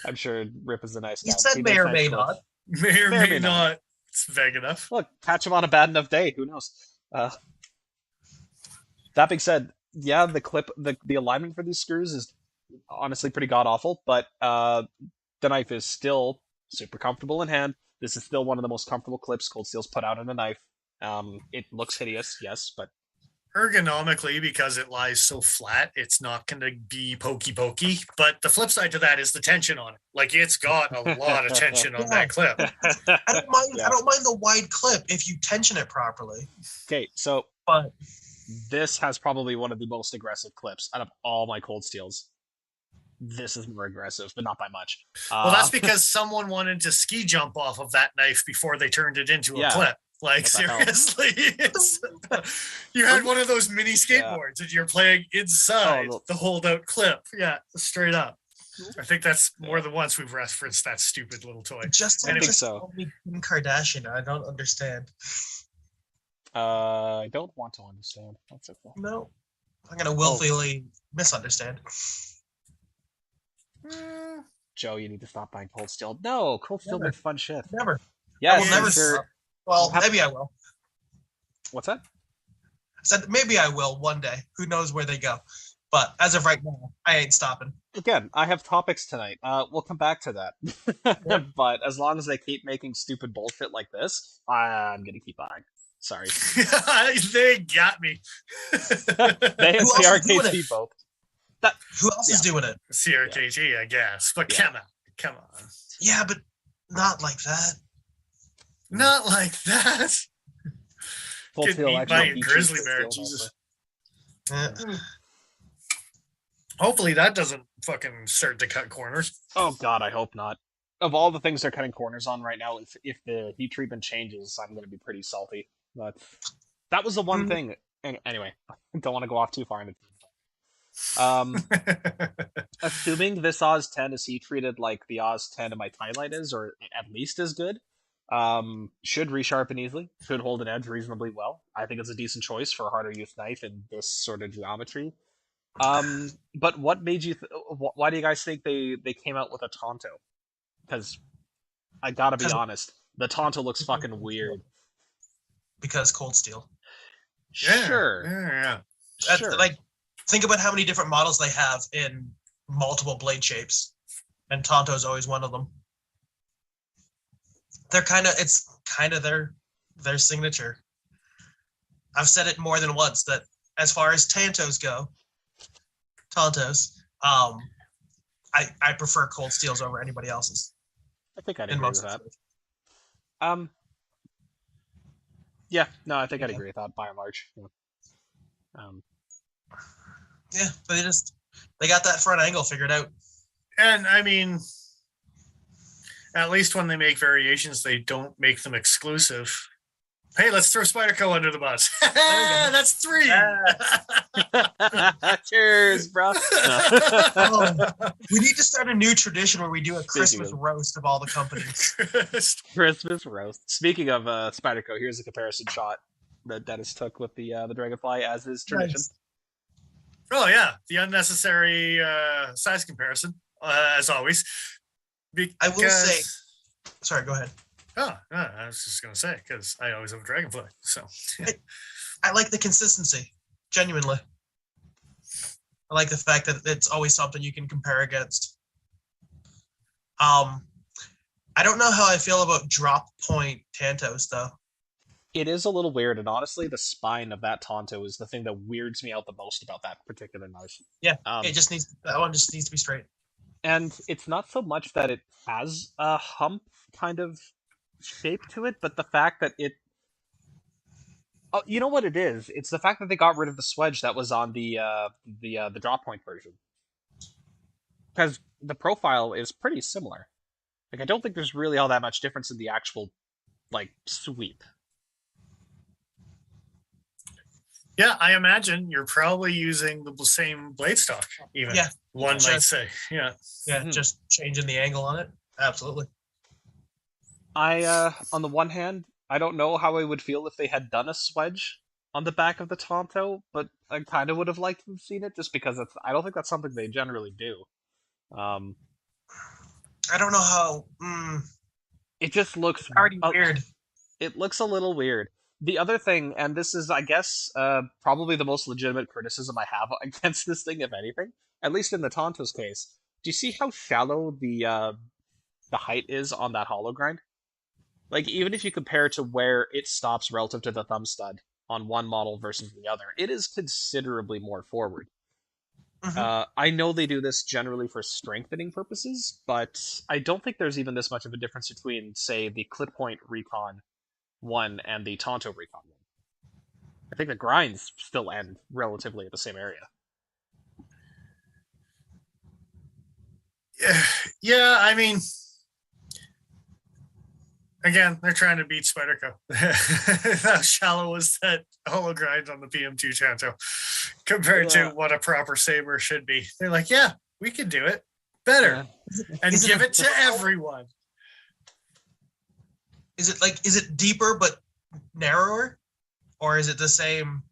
Speaker 3: I'm sure Rip is a nice guy.
Speaker 2: You said may or may not.
Speaker 1: May or may not. It's vague enough.
Speaker 3: Look, catch him on a bad enough day. Who knows? That being said, yeah, the alignment for these screws is honestly pretty god awful, but the knife is still super comfortable in hand. This is still one of the most comfortable clips ColdSteel's put out in a knife. It looks hideous, yes, but
Speaker 1: ergonomically, because it lies so flat, it's not going to be pokey. But the flip side to that is the tension on it. Like, it's got a lot of tension on that clip.
Speaker 2: I don't mind the wide clip if you tension it properly.
Speaker 3: Okay, so this has probably one of the most aggressive clips out of all my ColdSteels. This is more aggressive, but not by much.
Speaker 1: Well, that's because someone wanted to ski jump off of that knife before they turned it into a clip. Like, seriously, you had one of those mini skateboards and you're playing inside the hold-out clip. Yeah, straight up. I think that's more than once we've referenced that stupid little toy.
Speaker 2: I think so. Kim Kardashian, I don't understand.
Speaker 3: I don't want to understand. That's okay.
Speaker 2: No, I'm gonna willfully misunderstand.
Speaker 3: Joe, you need to stop buying ColdSteel. No, ColdSteel makes fun shit.
Speaker 2: Never.
Speaker 3: Yeah,
Speaker 2: I will never. Sure. Well, maybe I will.
Speaker 3: What's that?
Speaker 2: I said maybe I will one day. Who knows where they go? But as of right now, I ain't stopping.
Speaker 3: Again, I have topics tonight. We'll come back to that. But as long as they keep making stupid bullshit like this, I'm gonna keep buying. Sorry.
Speaker 1: They got me.
Speaker 3: They and CRKT both.
Speaker 2: Who else is doing it?
Speaker 1: CRKT, I guess. But come on.
Speaker 2: Yeah, but not like that.
Speaker 1: Not like that. Get eat by a grizzly bear, Jesus. Hopefully that doesn't fucking start to cut corners.
Speaker 3: Oh god, I hope not. Of all the things they're cutting corners on right now, if the heat treatment changes, I'm going to be pretty salty. But that was the one thing. Anyway, don't want to go off too far into assuming this Oz 10 is heat treated like the Oz 10 in my Twilight is, or at least as good, Should resharpen easily. Should hold an edge reasonably well. I think it's a decent choice for a harder use knife in this sort of geometry. But what made you? Why do you guys think they came out with a Tonto? Because I gotta be honest, the Tonto looks fucking weird.
Speaker 2: Because ColdSteel.
Speaker 3: Sure.
Speaker 1: Yeah.
Speaker 3: Sure.
Speaker 2: Like, think about how many different models they have in multiple blade shapes, and Tonto's always one of them. It's kind of their signature. I've said it more than once that as far as Tontos, I prefer ColdSteels over anybody else's.
Speaker 3: I think I'd agree with that. Yeah, no, I think I'd agree with that by and large.
Speaker 2: Yeah, but they got that front angle figured out.
Speaker 1: And I mean, at least when they make variations, they don't make them exclusive. Hey, let's throw Spyderco under the bus. That's 3.
Speaker 3: Cheers, bro.
Speaker 2: We need to start a new tradition where we do a Christmas roast of all the companies.
Speaker 3: Christmas roast. Speaking of Spyderco, here's a comparison shot that Dennis took with the Dragonfly, as is tradition.
Speaker 2: Nice.
Speaker 1: Oh yeah, the unnecessary size comparison, as always.
Speaker 2: I will say. Sorry, go ahead.
Speaker 1: Oh, no, I was just going to say, because I always have a Dragonfly, so.
Speaker 2: I like the consistency, genuinely. I like the fact that it's always something you can compare against. I don't know how I feel about drop point Tantos, though.
Speaker 3: It is a little weird, and honestly, the spine of that Tonto is the thing that weirds me out the most about that particular knife.
Speaker 2: Yeah, that one just needs to be straight.
Speaker 3: And it's not so much that it has a hump kind of shape to it, but the fact that it you know what it is? It's the fact that they got rid of the swedge that was on the drop point version. Because the profile is pretty similar. Like, I don't think there's really all that much difference in the actual, like, sweep.
Speaker 1: Yeah, I imagine you're probably using the same blade stock, even.
Speaker 2: Yeah.
Speaker 1: One might say. Yeah.
Speaker 2: Yeah, just changing the angle on it. Absolutely.
Speaker 3: On the one hand, I don't know how I would feel if they had done a swedge on the back of the Tonto, but I kind of would have liked to have seen it, just because I don't think that's something they generally do.
Speaker 2: I don't know how.
Speaker 3: It just looks
Speaker 2: already weird.
Speaker 3: It looks a little weird. The other thing, and this is, I guess, probably the most legitimate criticism I have against this thing, if anything, at least in the Tonto's case. Do you see how shallow the height is on that hollow grind? Like, even if you compare to where it stops relative to the thumb stud on one model versus the other, it is considerably more forward. Mm-hmm. I know they do this generally for strengthening purposes, but I don't think there's even this much of a difference between, say, the Clip Point Recon 1 and the Tonto Recon 1. I think the grinds still end relatively at the same area.
Speaker 1: Yeah, I mean, again, they're trying to beat Spyderco. How shallow was that hollow grind on the PM2 Tonto compared to what a proper saber should be? They're like, yeah, we can do it better and give it to everyone.
Speaker 2: Is it deeper but narrower, or is it the same?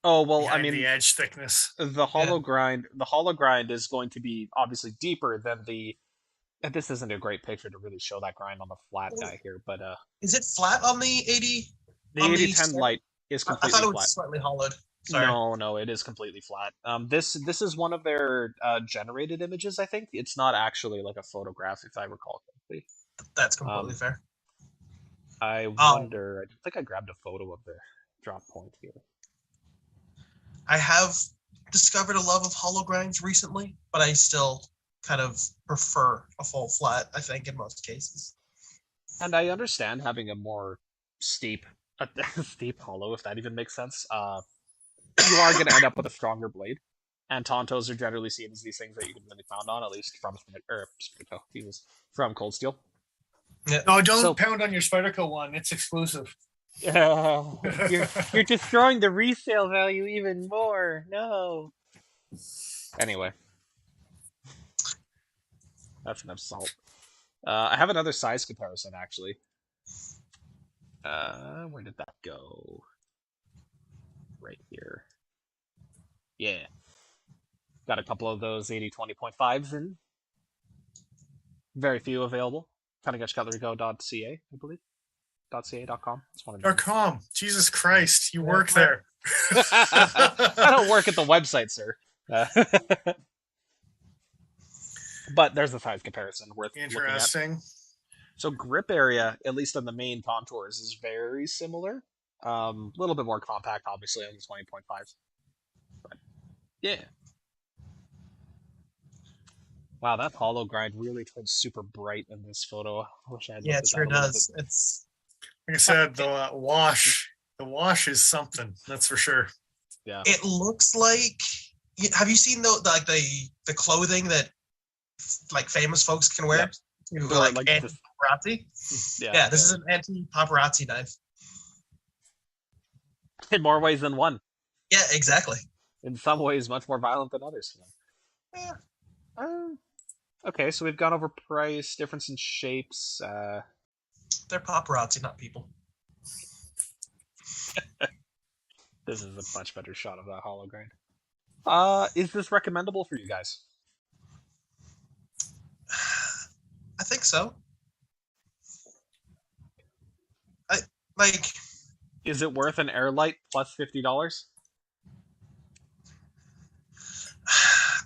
Speaker 3: Oh well, I mean,
Speaker 1: the edge thickness.
Speaker 3: The hollow grind is going to be obviously deeper than the. And this isn't a great picture to really show that grind on the flat guy here, but
Speaker 2: is it flat on the 80?
Speaker 3: The AD10 LITE is completely flat.
Speaker 2: I thought it was slightly hollowed. Sorry.
Speaker 3: No, it is completely flat. This is one of their generated images. I think it's not actually like a photograph, if I recall correctly.
Speaker 2: That's completely fair.
Speaker 3: I wonder. I think I grabbed a photo of the drop point here.
Speaker 2: I have discovered a love of hollow grinds recently, but I still kind of prefer a full flat, I think, in most cases.
Speaker 3: And I understand having a more steep hollow, if that even makes sense. You are going to end up with a stronger blade, and Tontos are generally seen as these things that you can really pound on, at least from ColdSteel.
Speaker 1: Yeah. No, don't pound on your Spyderco one. It's exclusive.
Speaker 3: You're destroying the resale value even more. No. Anyway. That's an assault. I have another size comparison, actually. Where did that go? Right here. Yeah. Got a couple of those 80-20.5s in. Very few available. CuttingEdgeCutleryCo.ca, I believe. .ca.com. It's one of them.
Speaker 1: .com. Jesus Christ, you work there.
Speaker 3: I don't work at the website, sir. But there's a size comparison worth
Speaker 1: Interesting.
Speaker 3: looking at. So grip area, at least on the main contours, is very similar. A little bit more compact, obviously, on the 20.5s. But yeah. Wow, that hollow grind really turns super bright in this photo. I wish I had looked at
Speaker 2: it sure
Speaker 3: that a
Speaker 2: does.
Speaker 3: bit.
Speaker 2: It's
Speaker 1: like I said, the wash is something. That's for sure.
Speaker 3: Yeah.
Speaker 2: It looks like. Have you seen the clothing that like famous folks can wear?
Speaker 3: Yep.
Speaker 2: To, like anti-paparazzi. Yeah, this is an anti-paparazzi knife.
Speaker 3: In more ways than one.
Speaker 2: Yeah, exactly.
Speaker 3: In some ways, much more violent than others.
Speaker 2: Yeah.
Speaker 3: Okay, so we've gone over price, difference in shapes.
Speaker 2: They're paparazzi, not people.
Speaker 3: This is a much better shot of that hollow grind. Is this recommendable for you guys?
Speaker 2: I think so.
Speaker 3: Is it worth an LITE plus $50?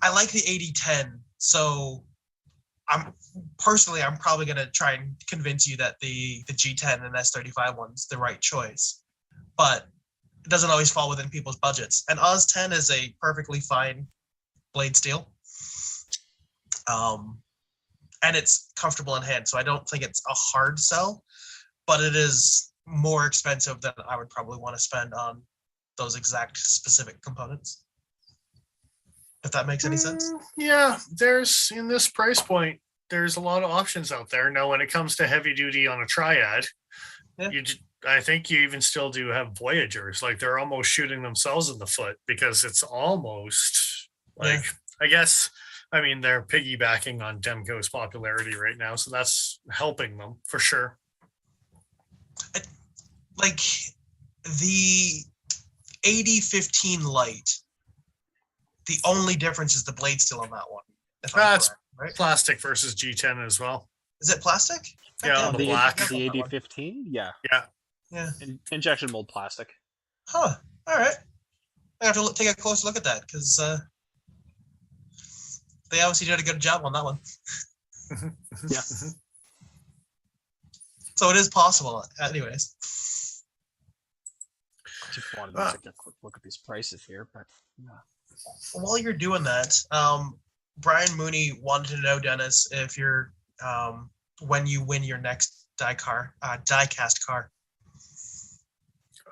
Speaker 2: I like the AD10, so I'm probably gonna try and convince you that the G10 and S35 one's the right choice, but it doesn't always fall within people's budgets. And Oz 10 is a perfectly fine blade steel, and it's comfortable in hand, so I don't think it's a hard sell, but it is more expensive than I would probably want to spend on those exact specific components. If that makes any sense.
Speaker 1: Yeah, there's in this price point, there's a lot of options out there. Now, when it comes to heavy duty on a triad, I think you even still do have Voyagers. Like they're almost shooting themselves in the foot because it's almost like I guess. I mean, they're piggybacking on Demco's popularity right now, so that's helping them for sure.
Speaker 2: Like the AD15 LITE, the only difference is the blade steel on that one.
Speaker 1: That's right? Plastic versus G10 as well.
Speaker 2: Is it plastic?
Speaker 1: Yeah, the black.
Speaker 3: The AD15? Yeah.
Speaker 2: Yeah.
Speaker 3: Injection mold plastic.
Speaker 2: Huh. All right. I have to take a close look at that because they obviously did a good job on that one.
Speaker 3: Yeah.
Speaker 2: So it is possible. Anyways.
Speaker 3: I just wanted to take a quick look at these prices here, but
Speaker 2: while you're doing that, Brian Mooney wanted to know, Dennis, if you're when you win your next die-cast car.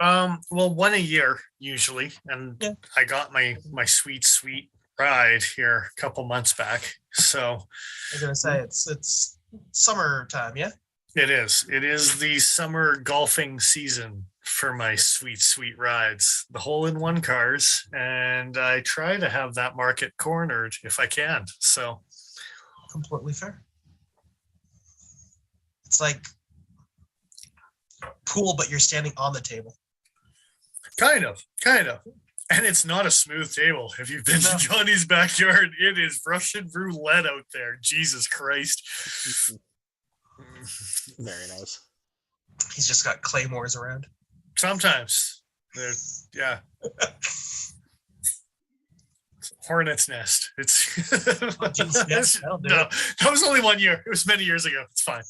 Speaker 1: Well, one a year usually, and I got my sweet ride here a couple months back. So
Speaker 2: I was gonna say it's summertime, yeah.
Speaker 1: It is. It is the summer golfing season for my sweet rides, the hole-in-one cars, and I try to have that market cornered if I can. So
Speaker 2: completely fair. It's like pool, but you're standing on the table.
Speaker 1: Kind of. And it's not a smooth table. If you've been to Johnny's backyard, it is Russian roulette out there. Jesus Christ.
Speaker 3: Very nice.
Speaker 2: He's just got claymores around.
Speaker 1: Sometimes. Yeah. Hornet's nest. It's no, that was only 1 year. It was many years ago. It's fine.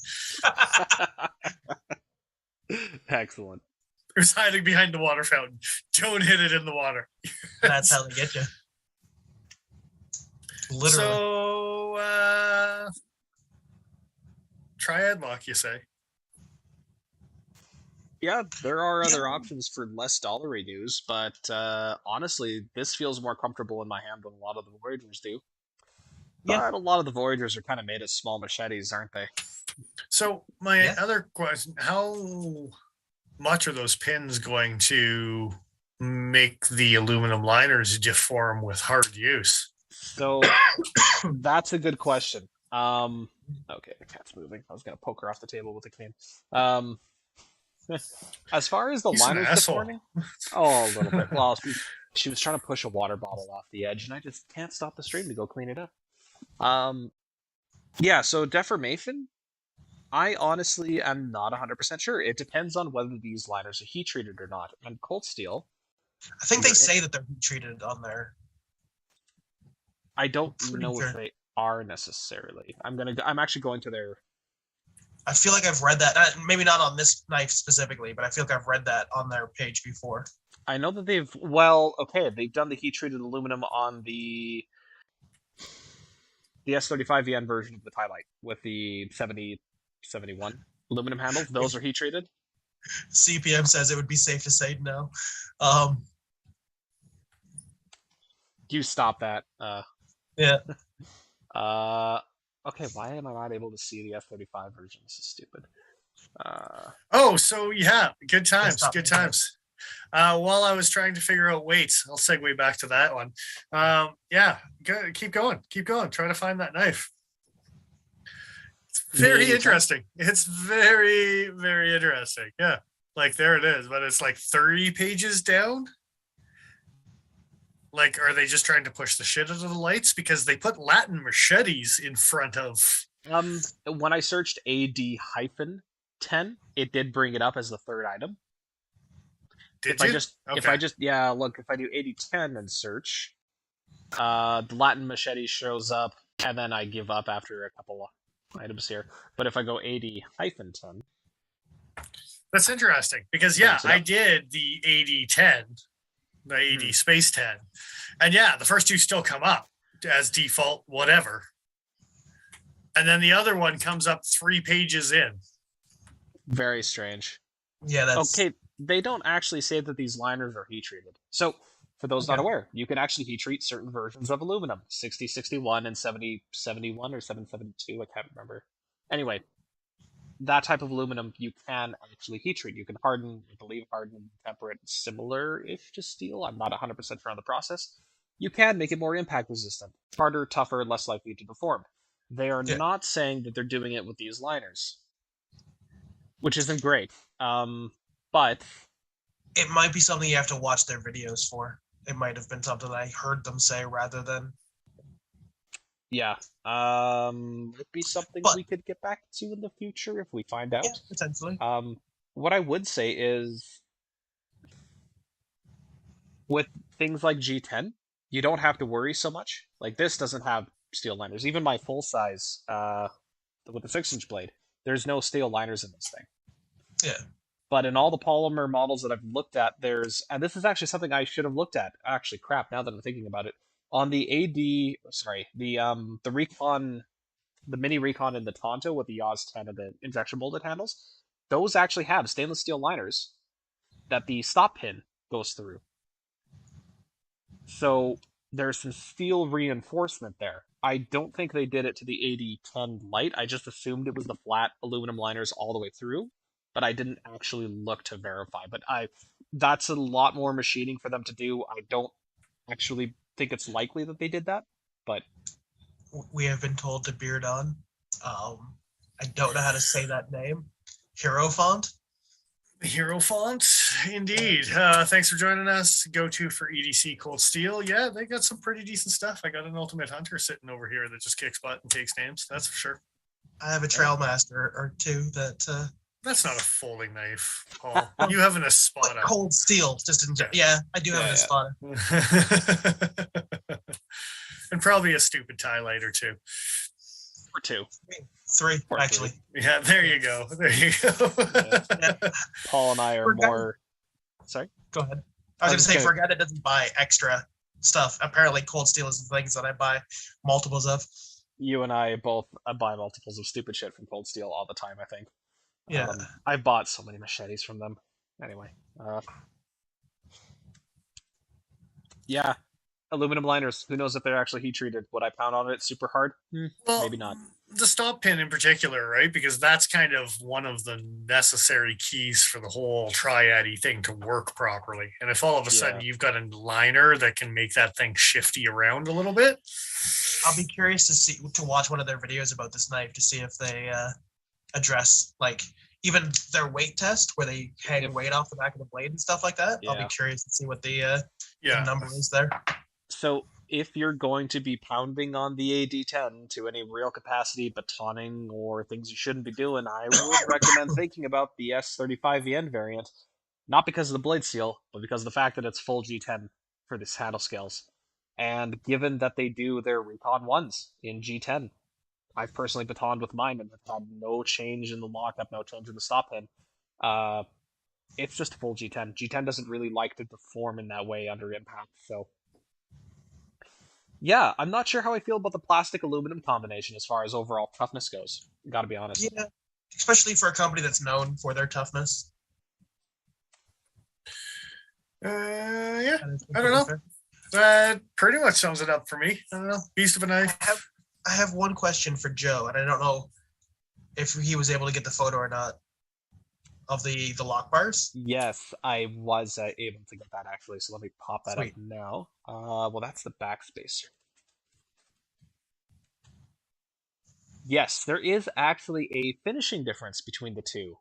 Speaker 3: Excellent.
Speaker 1: It was hiding behind the water fountain. Don't hit it in the water.
Speaker 2: That's how they get you. Literally.
Speaker 1: So, triad lock, you say?
Speaker 3: Yeah, there are other options for less dollary dues, but honestly, this feels more comfortable in my hand than a lot of the Voyagers do. Yeah. But a lot of the Voyagers are kind of made as small machetes, aren't they?
Speaker 1: So my other question, how much are those pins going to make the aluminum liners deform with hard use?
Speaker 3: So that's a good question. Okay, the cat's moving. I was going to poke her off the table with a cane. As far as the
Speaker 1: He's an
Speaker 3: liners this
Speaker 1: asshole.
Speaker 3: morning, oh, a little bit. Well, she was trying to push a water bottle off the edge, and I just can't stop the stream to go clean it up. Yeah. So deformation, I honestly am not 100% sure. It depends on whether these liners are heat treated or not. And ColdSteel,
Speaker 2: I think they say that they're heat treated on there.
Speaker 3: I don't know if they are necessarily. I'm actually going to their.
Speaker 2: I feel like I've read that. Maybe not on this knife specifically, but I feel like I've read that on their page before.
Speaker 3: I know that they've done the heat treated aluminum on the S35 VN version of the LITE with the 7071 aluminum handles. Those are heat treated.
Speaker 2: CPM says it would be safe to say no.
Speaker 3: You stop that.
Speaker 2: Yeah.
Speaker 3: Okay, why am I not able to see the S35 version? This is stupid.
Speaker 1: So yeah, good times. While I was trying to figure out weights, I'll segue back to that one. Yeah, keep going. Try to find that knife. It's very interesting. It's very, very interesting. Yeah, like there it is, but it's like 30 pages down. Like, are they just trying to push the shit out of the lights? Because they put Latin machetes in front of...
Speaker 3: When I searched AD-10, it did bring it up as the third item. If I do AD10 and search, the Latin machete shows up, and then I give up after a couple of items here. But if I go AD-10...
Speaker 1: That's interesting, because I did the AD10, the AD Space 10. And yeah, the first two still come up as default, whatever. And then the other one comes up 3 pages in.
Speaker 3: Very strange.
Speaker 2: Yeah, that's...
Speaker 3: Okay, they don't actually say that these liners are heat treated. So, for those not aware, you can actually heat treat certain versions of aluminum. 6061 and 7071 or 772, I can't remember. Anyway, that type of aluminum you can actually heat treat. You can harden, I believe harden, temper it similar-ish to steel. I'm not 100% sure on the process. You can make it more impact resistant. Harder, tougher, less likely to deform. They are not saying that they're doing it with these liners, which isn't great. But
Speaker 2: it might be something you have to watch their videos for. It might have been something I heard them say rather than...
Speaker 3: Yeah. It'd be something we could get back to in the future if we find out.
Speaker 2: Yeah, potentially.
Speaker 3: What I would say is, with things like G10, you don't have to worry so much. Like, this doesn't have steel liners. Even my full size, with the 6-inch blade, there's no steel liners in this thing.
Speaker 2: Yeah.
Speaker 3: But in all the polymer models that I've looked at, and this is actually something I should have looked at. Actually, crap, now that I'm thinking about it. On the the Recon, the mini Recon and the Tonto with the Yaws 10 and the injection molded handles, those actually have stainless steel liners that the stop pin goes through. So there's some steel reinforcement there. I don't think they did it to the AD10 LITE. I just assumed it was the flat aluminum liners all the way through, but I didn't actually look to verify. But that's a lot more machining for them to do. I don't actually think it's likely that they did that, but
Speaker 2: we have been told to beard on. I don't know how to say that name. Hierophant,
Speaker 1: indeed. Thanks for joining us. Go to for EDC ColdSteel. Yeah, they got some pretty decent stuff. I got an Ultimate Hunter sitting over here that just kicks butt and takes names. That's for sure.
Speaker 2: I have a Trailmaster or two that.
Speaker 1: That's not a folding knife, Paul. You have an Espada.
Speaker 2: ColdSteel, just in yeah, I do have an Espada.
Speaker 1: And probably a stupid tie light or two.
Speaker 3: Or two.
Speaker 2: 3, actually.
Speaker 1: Yeah, there you go.
Speaker 2: Yeah.
Speaker 3: Paul and I are more... Sorry?
Speaker 2: Go ahead. I was going to say, Forget It doesn't buy extra stuff. Apparently, ColdSteel is the things that I buy multiples of.
Speaker 3: You and I both buy multiples of stupid shit from ColdSteel all the time, I think.
Speaker 2: Yeah.
Speaker 3: I've bought so many machetes from them. Anyway. Yeah. Aluminum liners. Who knows if they're actually heat treated? Would I pound on it super hard? Well, maybe not.
Speaker 1: The stop pin in particular, right? Because that's kind of one of the necessary keys for the whole triad-y thing to work properly. And if all of a sudden you've got a liner that can make that thing shifty around a little bit,
Speaker 2: I'll be curious to watch one of their videos about this knife to see if they address, like, even their weight test where they hang weight off the back of the blade and stuff like that. I'll be
Speaker 3: Yeah.
Speaker 2: curious to see what the number is there.
Speaker 3: So if you're going to be pounding on the AD10 to any real capacity, batoning, or things you shouldn't be doing, I would recommend thinking about the S35VN variant. Not because of the blade steel, but because of the fact that it's full G10 for this handle scales. And given that they do their recon 1s in G10, I've personally batoned with mine and have had no change in the lockup, no change in the stop pin. It's just full G10. G10 doesn't really like to deform in that way under impact, so... Yeah, I'm not sure how I feel about the plastic-aluminum combination as far as overall toughness goes. Gotta be honest.
Speaker 2: Yeah, especially for a company that's known for their toughness.
Speaker 1: Yeah, I don't know. That pretty much sums it up for me. I don't know. Beast of a knife.
Speaker 2: I have one question for Joe, and I don't know if he was able to get the photo or not of the lock bars.
Speaker 3: Yes, I was able to get that actually, so let me pop that
Speaker 2: Sweet.
Speaker 3: up now. Well, that's the backspacer. Yes, there is actually a finishing difference between the two.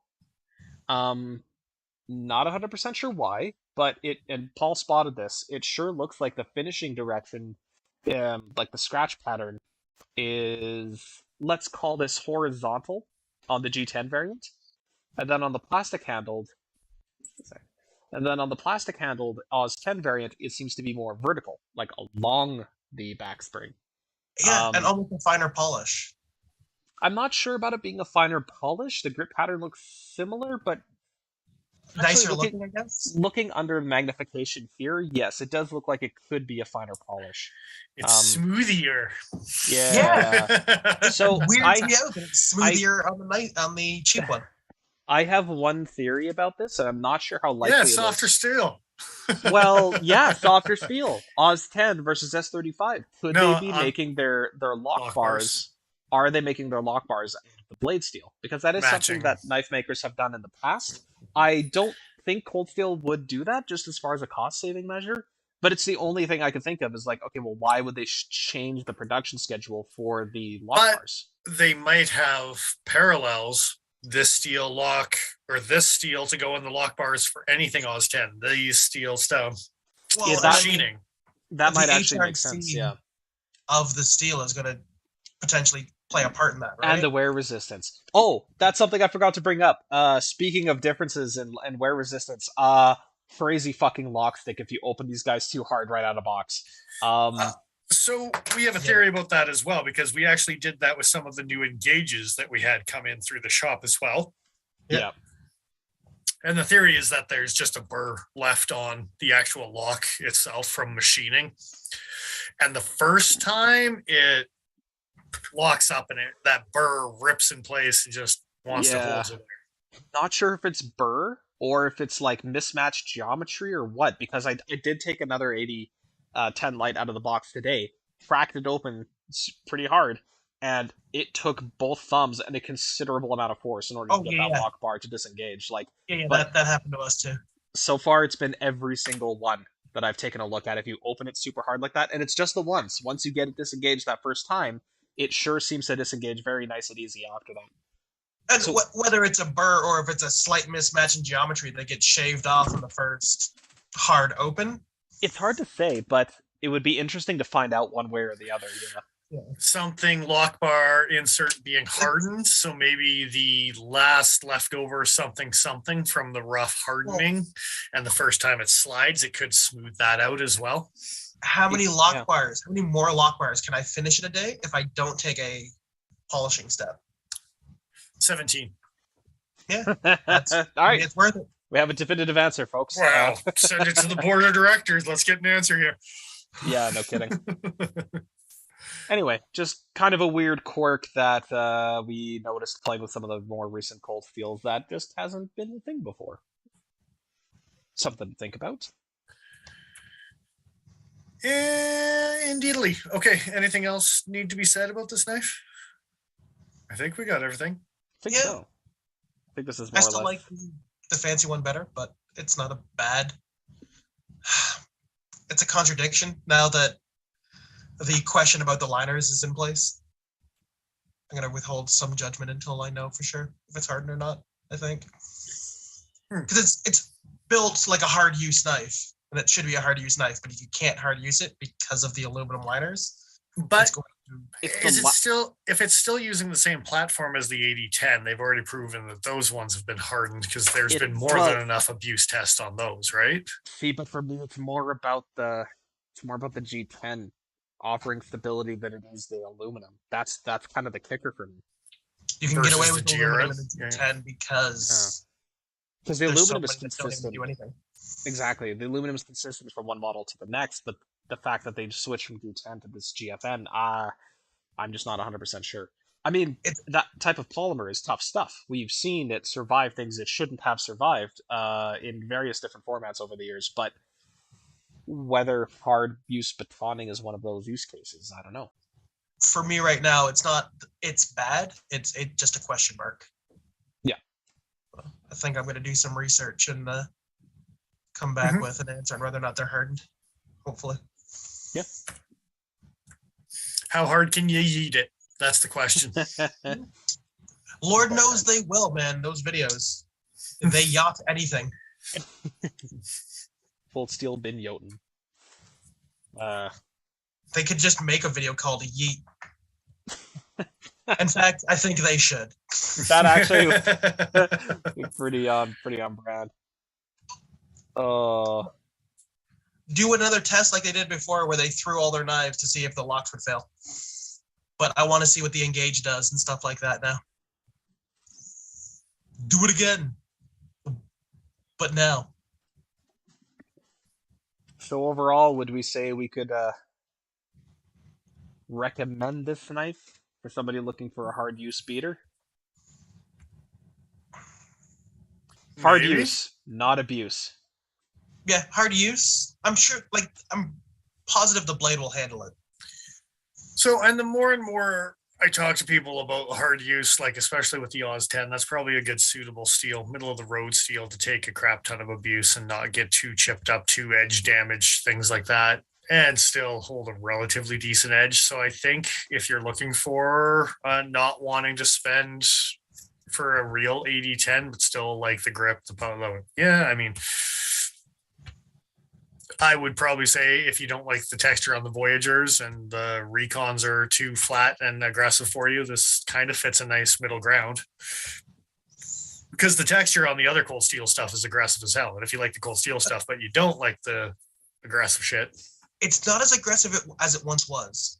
Speaker 3: Not 100% sure why, but and Paul spotted this. It sure looks like the finishing direction, like the scratch pattern, is, let's call this horizontal on the G10 variant, and then on the plastic handled Oz 10 variant, it seems to be more vertical, like along the back spring.
Speaker 2: Yeah, and almost a finer polish.
Speaker 3: I'm not sure about it being a finer polish. The grip pattern looks similar, but
Speaker 2: nicer looking, I guess.
Speaker 3: Looking under magnification here, yes, it does look like it could be a finer polish.
Speaker 1: It's smoothier.
Speaker 3: Yeah. So
Speaker 2: it's smoothier on the cheap one.
Speaker 3: I have one theory about this, and I'm not sure how likely.
Speaker 1: Yeah, softer steel.
Speaker 3: Well, yeah, softer steel. Oz 10 versus S35. Could they be making their lock bars? Are they making their lock bars the blade steel? Because that is something that knife makers have done in the past. I don't think ColdSteel would do that, just as far as a cost-saving measure. But it's the only thing I can think of is like, okay, well, why would they change the production schedule for the lock bars?
Speaker 1: They might have parallels. This steel lock or this steel to go in the lock bars for anything Oz 10. They use steel stuff.
Speaker 2: Well,
Speaker 1: machining.
Speaker 3: That might actually make sense. Yeah.
Speaker 2: Of the steel is going to potentially play a part in that, right?
Speaker 3: And the wear resistance. Oh, that's something I forgot to bring up. Speaking of differences in wear resistance, crazy fucking lock stick if you open these guys too hard right out of box.
Speaker 1: So we have a theory about that as well, because we actually did that with some of the new engages that we had come in through the shop as well.
Speaker 3: Yeah.
Speaker 1: And the theory is that there's just a burr left on the actual lock itself from machining. And the first time it locks up and that burr rips in place and just wants to hold it there.
Speaker 3: Not sure if it's burr or if it's like mismatched geometry or what, because I did take another AD10 LITE out of the box today, cracked it open pretty hard, and it took both thumbs and a considerable amount of force in order to get that lock bar to disengage.
Speaker 2: That happened to us too.
Speaker 3: So far, it's been every single one that I've taken a look at. If you open it super hard like that, and it's just the once you get it disengaged that first time, it sure seems to disengage very nice and easy after that.
Speaker 2: And so, whether it's a burr or if it's a slight mismatch in geometry that gets shaved off in the first hard open,
Speaker 3: it's hard to say, but it would be interesting to find out one way or the other.
Speaker 2: Yeah.
Speaker 1: Something lock bar insert being hardened, so maybe the last leftover something from the rough hardening, and the first time it slides, it could smooth that out as well.
Speaker 2: How many lock bars? How many more lock bars can I finish in a day if I don't take a polishing step?
Speaker 1: 17.
Speaker 2: Yeah, that's
Speaker 3: all right.
Speaker 2: It's worth it.
Speaker 3: We have a definitive answer, folks.
Speaker 1: Wow, send it to the board of directors. Let's get an answer here.
Speaker 3: Yeah, no kidding. Anyway, just kind of a weird quirk that we noticed playing with some of the more recent ColdSteels that just hasn't been a thing before. Something to think about.
Speaker 1: Indeedly. Okay, anything else need to be said about this knife? I think we got everything.
Speaker 3: I think so. I think this is more
Speaker 2: I still
Speaker 3: or less...
Speaker 2: like the fancy one better, but it's not a bad... It's a contradiction now that the question about the liners is in place. I'm going to withhold some judgment until I know for sure if it's hardened or not. I think. Because it's built like a hard use knife, and it should be a hard use knife, but if you can't hard use it because of the aluminum liners,
Speaker 1: But
Speaker 2: it's
Speaker 1: if it's still using the same platform as the AD10, they've already proven that those ones have been hardened because there's been more than enough abuse tests on those, right?
Speaker 3: See, but for me, it's more about the G10 offering stability than it is the aluminum. That's kind of the kicker for me.
Speaker 2: You can get away with the aluminum in the G10 because
Speaker 3: the aluminum is consistent.
Speaker 2: Don't even do anything.
Speaker 3: Exactly, the aluminum is consistent from one model to the next, but the fact that they switched from G10 to this GFN, I'm just not 100% sure. I mean, that type of polymer is tough stuff. We've seen it survive things it shouldn't have survived in various different formats over the years, but whether hard use betoning is one of those use cases, I don't know.
Speaker 2: For me right now, it's bad. It's just a question mark.
Speaker 3: Yeah.
Speaker 2: I think I'm going to do some research and come back with an answer on whether or not they're hardened. Hopefully.
Speaker 3: Yeah.
Speaker 1: How hard can you yeet it? That's the question.
Speaker 2: Lord knows they will, man. Those videos, they yacht anything.
Speaker 3: ColdSteel bin Jotun.
Speaker 2: They could just make a video called Yeet. In fact, I think they should.
Speaker 3: That actually pretty on brand.
Speaker 2: Do another test like they did before where they threw all their knives to see if the locks would fail. But I want to see what the Engage does and stuff like that now. Do it again. But now.
Speaker 3: So overall, would we say we could recommend this knife for somebody looking for a hard use beater? Hard use, not abuse.
Speaker 2: Yeah, hard use. I'm positive the blade will handle it.
Speaker 1: So, and the more and more I talk to people about hard use, like especially with the AD10, that's probably a good suitable steel, middle of the road steel to take a crap ton of abuse and not get too chipped up, too edge damage, things like that, and still hold a relatively decent edge. So I think if you're looking for not wanting to spend for a real AD10, but still like the grip, the power, yeah, I mean, I would probably say if you don't like the texture on the Voyagers and the Recons are too flat and aggressive for you, this kind of fits a nice middle ground. Because the texture on the other ColdSteel stuff is aggressive as hell. And if you like the ColdSteel stuff, but you don't like the aggressive shit.
Speaker 2: It's not as aggressive as it once was.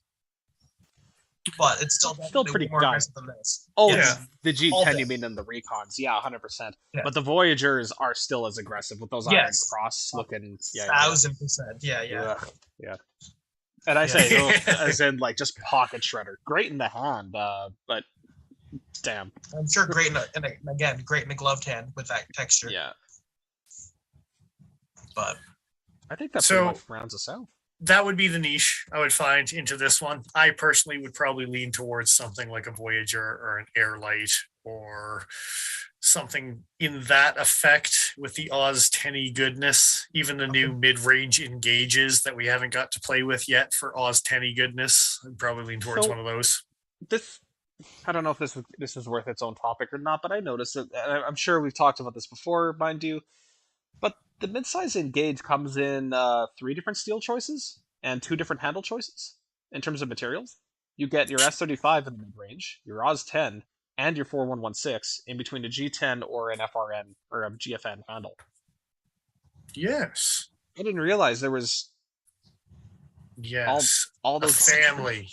Speaker 2: But it's still
Speaker 3: pretty
Speaker 2: more aggressive than this.
Speaker 3: Oh, yeah. The G10 you mean in the Recons. Yeah, 100%. Yeah. But the Voyagers are still as aggressive with those iron cross looking.
Speaker 2: 1,000%. Yeah.
Speaker 3: And I say, as in like just pocket shredder. Great in the hand, but damn.
Speaker 2: I'm sure great in a gloved hand with that texture.
Speaker 3: Yeah.
Speaker 2: But
Speaker 3: I think that pretty much rounds us out.
Speaker 1: That would be the niche I would find into this one. I personally would probably lean towards something like a Voyager or an LITE or something in that effect with the AD10 goodness. Even the new mid-range engages that we haven't got to play with yet for AD10 goodness. I'd probably lean towards one of those.
Speaker 3: I don't know if this is worth its own topic or not, but I noticed it. I'm sure we've talked about this before, mind you. But the midsize Engage comes in 3 different steel choices and 2 different handle choices in terms of materials. You get your S35 in the mid-range, your AD10, and your 4116 in between a G10 or an FRN or a GFN handle.
Speaker 1: Yes.
Speaker 3: I didn't realize there was all those
Speaker 1: family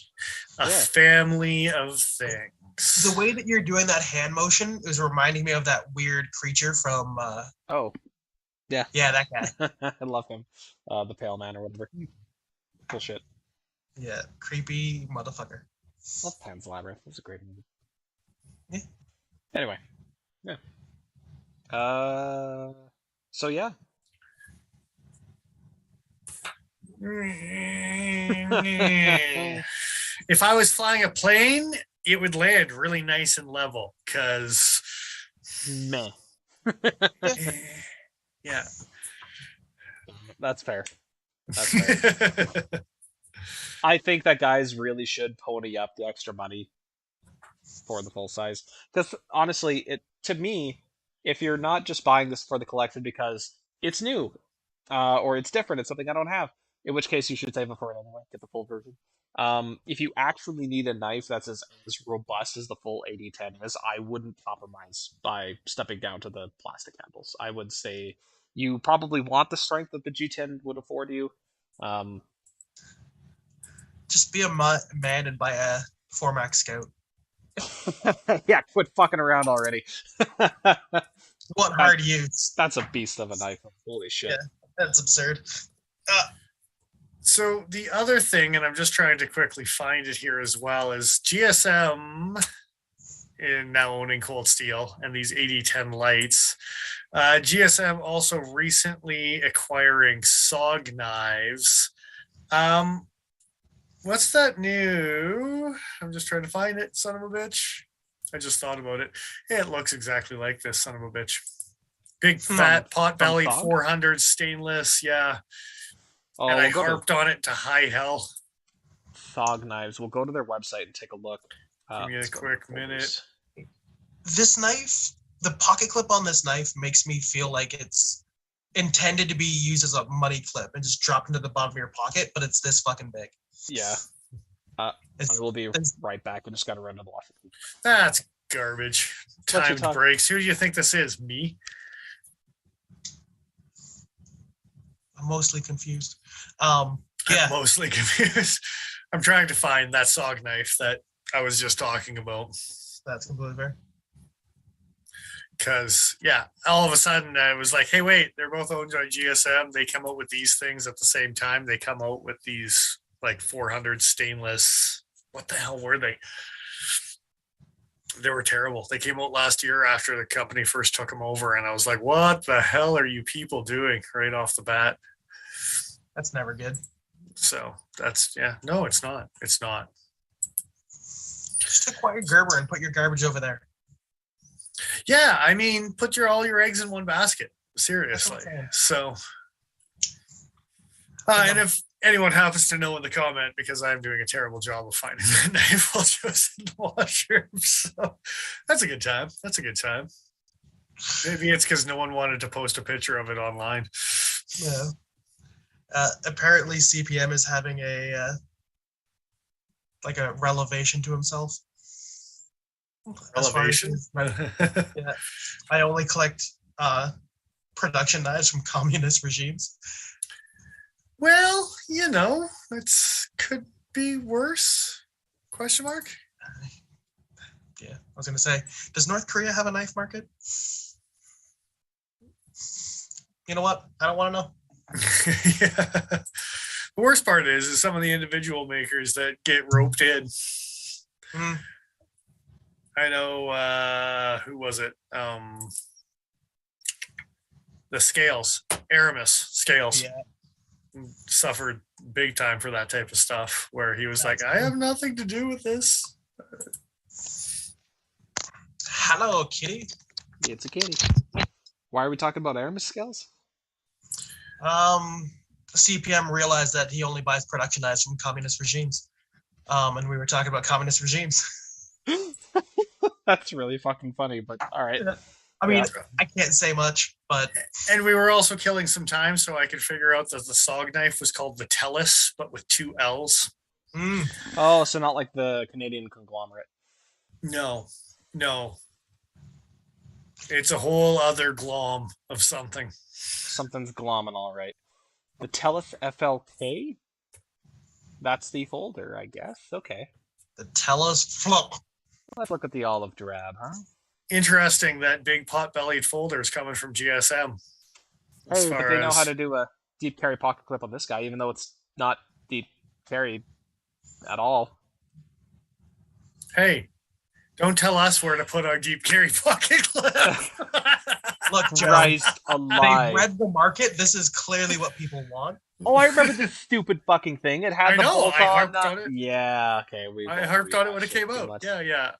Speaker 1: of things.
Speaker 2: The way that you're doing that hand motion is reminding me of that weird creature from
Speaker 3: Yeah,
Speaker 2: that guy.
Speaker 3: I love him. The Pale Man or whatever. Bullshit.
Speaker 2: Yeah, creepy motherfucker.
Speaker 3: Love Pan's Labyrinth. It was a great movie.
Speaker 2: Yeah.
Speaker 3: Anyway. Yeah. So yeah.
Speaker 1: If I was flying a plane, it would land really nice and level, because
Speaker 3: meh.
Speaker 1: Yeah.
Speaker 3: That's fair. I think that guys really should pony up the extra money for the full size. Because honestly, to me, if you're not just buying this for the collection because it's new, or it's different, it's something I don't have, in which case you should save it for it anyway, get the full version. If you actually need a knife that's as robust as the full AD10 is, I wouldn't compromise by stepping down to the plastic handles. I would say you probably want the strength that the G10 would afford you.
Speaker 2: Just be a man and buy a 4MAX Scout.
Speaker 3: Yeah, quit fucking around already.
Speaker 2: What hard use?
Speaker 3: That's a beast of a knife. Holy shit.
Speaker 2: Yeah, that's absurd.
Speaker 1: So the other thing, and I'm just trying to quickly find it here as well, is GSM in now owning ColdSteel and these AD10 lights. GSM also recently acquiring SOG knives. What's that new? I'm just trying to find it, son of a bitch. I just thought about it. It looks exactly like this, son of a bitch. Big fat pot-bellied 400 stainless, yeah.
Speaker 3: Oh,
Speaker 1: and I harped on it to high hell.
Speaker 3: SOG knives. We'll go to their website and take a look.
Speaker 1: Give me a quick minute.
Speaker 2: This knife, the pocket clip on this knife makes me feel like it's intended to be used as a money clip and just dropped into the bottom of your pocket, but it's this fucking big.
Speaker 3: Yeah. I will be right back. I just got to run to the washroom.
Speaker 1: That's garbage. Timed breaks. Who do you think this is? Me?
Speaker 2: I'm mostly confused.
Speaker 1: I'm mostly confused. I'm trying to find that SOG knife that I was just talking about.
Speaker 2: That's completely fair.
Speaker 1: Because, yeah, all of a sudden I was like, hey, wait, they're both owned by GSM. They come out with these things at the same time. They come out with these, like, 400 stainless. What the hell were they? They were terrible. They came out last year after the company first took them over. And I was like, what the hell are you people doing right off the bat?
Speaker 2: That's never good.
Speaker 1: So that's, yeah, no, it's not. It's not.
Speaker 2: Just acquire Gerber and put your garbage over there.
Speaker 1: Yeah, I mean, put all your eggs in one basket. Seriously. So, and if anyone happens to know in the comment, because I'm doing a terrible job of finding that knife, I'll just in the washroom. So that's a good time. That's a good time. Maybe it's because no one wanted to post a picture of it online.
Speaker 2: Yeah. Apparently, CPM is having a like a relevation to himself.
Speaker 1: Elevation.
Speaker 2: Yeah, I only collect production knives from communist regimes.
Speaker 1: Well, you know, it could be worse. Question mark?
Speaker 2: Yeah, I was gonna say, does North Korea have a knife market? You know what? I don't want to know.
Speaker 1: Yeah. The worst part is some of the individual makers that get roped in. I know, who was it? The Scales, Aramis Scales, suffered big time for that type of stuff, where he was like, I have nothing to do with this.
Speaker 2: Hello, kitty.
Speaker 3: It's a kitty. Why are we talking about Aramis Scales?
Speaker 2: CPM realized that he only buys production knives from communist regimes. And we were talking about communist regimes.
Speaker 3: That's really fucking funny, but all right.
Speaker 2: I mean, I can't say much, but...
Speaker 1: And we were also killing some time so I could figure out that the SOG knife was called the Tellus, but with 2 L's.
Speaker 3: Oh, so not like the Canadian conglomerate.
Speaker 1: No. It's a whole other glom of something.
Speaker 3: Something's glomming, all right. The Tellus FLK? That's the folder, I guess. Okay.
Speaker 2: The Tellus Flop.
Speaker 3: Let's look at the olive drab, huh?
Speaker 1: Interesting that big pot-bellied folder is coming from GSM.
Speaker 3: Hey, but they know how to do a deep carry pocket clip on this guy, even though it's not deep carry at all.
Speaker 1: Hey, don't tell us where to put our deep carry pocket clip.
Speaker 2: Look, Joe,
Speaker 3: alive.
Speaker 2: They read the market. This is clearly what people want.
Speaker 3: Oh, I remember this stupid fucking thing. It had
Speaker 1: I harped on it.
Speaker 3: Yeah, okay.
Speaker 1: I harped on it when it came out. Yeah.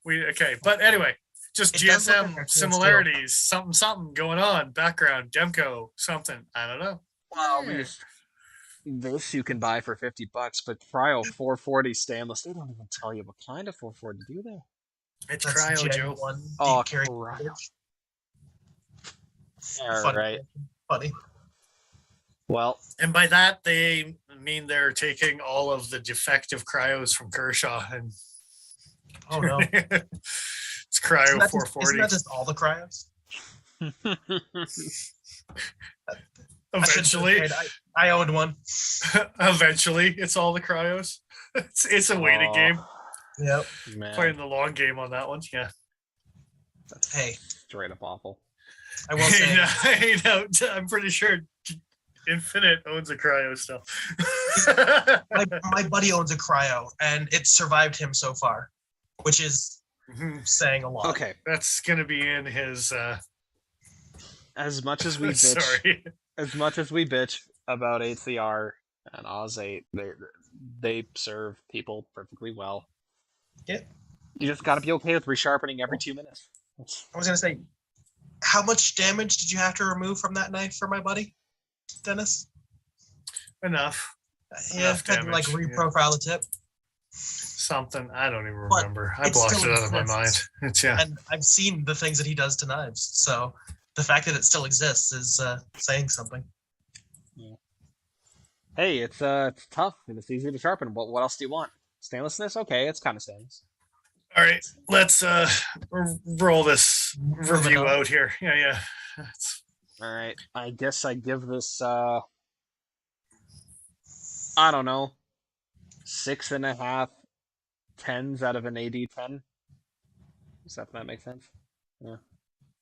Speaker 1: But anyway, just GSM similarities, something going on, background, Demco, something. I don't know.
Speaker 3: Wow, this you can buy for $50, but Cryo 440 stainless. They don't even tell you what kind of 440 do they?
Speaker 1: It's Cryo, Joe.
Speaker 3: Oh,
Speaker 2: carry.
Speaker 3: All right.
Speaker 2: Funny.
Speaker 3: Well,
Speaker 1: And by that, they mean they're taking all of the defective cryos from Kershaw. And
Speaker 2: Oh no.
Speaker 1: it's cryo 440.
Speaker 2: Isn't that just all the cryos?
Speaker 1: Eventually.
Speaker 2: I owned one.
Speaker 1: Eventually, it's all the cryos. It's a waiting game.
Speaker 2: Yep.
Speaker 3: Man,
Speaker 1: Playing the long game on that one. Yeah.
Speaker 3: that's
Speaker 2: Hey,
Speaker 3: straight up awful.
Speaker 2: I will say.
Speaker 1: I'm pretty sure Infinite owns a cryo still.
Speaker 2: my buddy owns a cryo, and it survived him so far, which is saying a lot.
Speaker 3: Okay.
Speaker 1: That's going to be in his...
Speaker 3: As much as we bitch,
Speaker 1: sorry.
Speaker 3: as much as we bitch about HCR and Oz 8, they serve people perfectly well.
Speaker 2: Yep.
Speaker 3: You just got to be okay with resharpening every 2 minutes.
Speaker 2: I was gonna say, how much damage did you have to remove from that knife for my buddy, Dennis?
Speaker 1: Enough.
Speaker 2: Yeah,
Speaker 1: Enough
Speaker 2: had to like
Speaker 1: damage,
Speaker 2: reprofile the tip.
Speaker 1: Something. I don't even
Speaker 2: But
Speaker 1: remember. I
Speaker 2: it
Speaker 1: blocked
Speaker 2: still
Speaker 1: it out of my
Speaker 2: exists.
Speaker 1: mind. It's, yeah.
Speaker 2: And I've seen the things that he does to knives, so the fact that it still exists is saying something.
Speaker 3: Yeah. Hey, it's tough and it's easy to sharpen. What else do you want? Stainlessness? Okay, it's kind of stainless.
Speaker 1: All right. Let's roll this review out here. Yeah.
Speaker 3: All right. I guess I give this I don't know, 6.5 tens out of an AD10. Does that make sense? Yeah.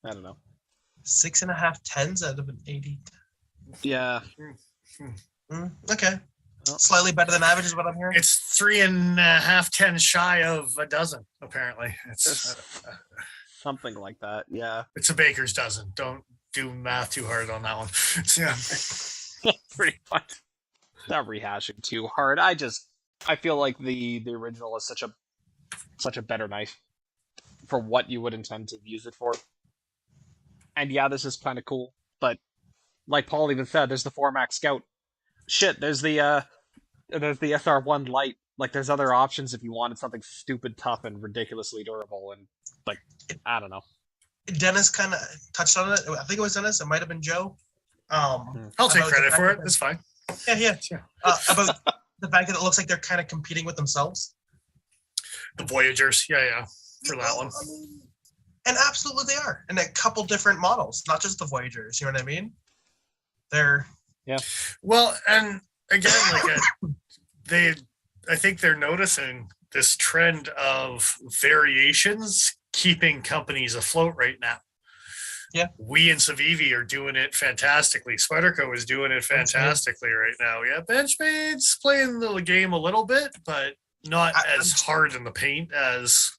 Speaker 3: I don't know.
Speaker 2: 6.5 tens out of an 80.
Speaker 3: Yeah.
Speaker 2: Okay.
Speaker 3: Well,
Speaker 2: Slightly better than average is what I'm hearing.
Speaker 1: It's 3.5 10 shy of a dozen, apparently. It's
Speaker 3: something like that. Yeah.
Speaker 1: it's a baker's dozen. Don't do math too hard on that one. Yeah.
Speaker 3: Pretty much. Not rehashing too hard. I feel like the original is such a better knife for what you would intend to use it for. And yeah, this is kind of cool, but like Paul even said, there's the 4MAX Scout. Shit, there's the SR1 LITE. Like, there's other options if you wanted something stupid tough and ridiculously durable, and like, I don't know.
Speaker 2: Dennis kind of touched on it. I think it was Dennis. It might have been Joe.
Speaker 1: I'll take credit for it. That's fine.
Speaker 2: Yeah. About the fact that it looks like they're kind of competing with themselves.
Speaker 1: The Voyagers. Yeah. For that one.
Speaker 2: And absolutely they are. And a couple different models, not just the Voyagers. You know what I mean? They're...
Speaker 3: Yeah.
Speaker 1: Well, and again, I think they're noticing this trend of variations keeping companies afloat right now.
Speaker 2: Yeah.
Speaker 1: We and Civivi are doing it fantastically. Spyderco is doing it fantastically right now. Yeah. Benchmade's playing the game a little bit, but not as hard in the paint as...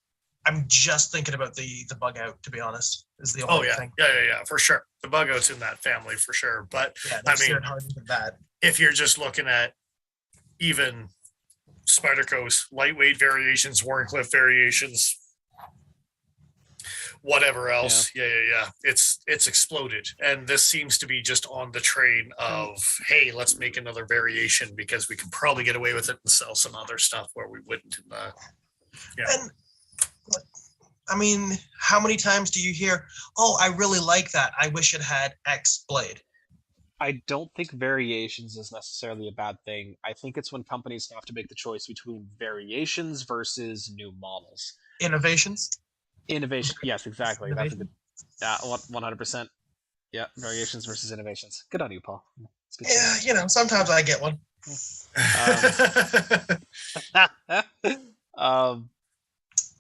Speaker 2: I'm just thinking about the bug out, to be honest, is the only thing.
Speaker 1: Yeah, for sure. The bug out's in that family for sure. But
Speaker 2: yeah,
Speaker 1: I mean,
Speaker 2: hard into that.
Speaker 1: If you're just looking at even Spyderco's lightweight variations, Warncliffe variations, whatever else, yeah. It's exploded. And this seems to be just on the train of, hey, let's make another variation because we can probably get away with it and sell some other stuff where we wouldn't.
Speaker 2: And I mean, how many times do you hear, oh, I really like that. I wish it had X blade.
Speaker 3: I don't think variations is necessarily a bad thing. I think it's when companies have to make the choice between variations versus new models.
Speaker 2: Innovations?
Speaker 3: Innovation. Yes, exactly.
Speaker 2: Innovation?
Speaker 3: That's a good, 100%. Yeah, variations versus innovations. Good on you, Paul.
Speaker 2: Yeah, sometimes I get one.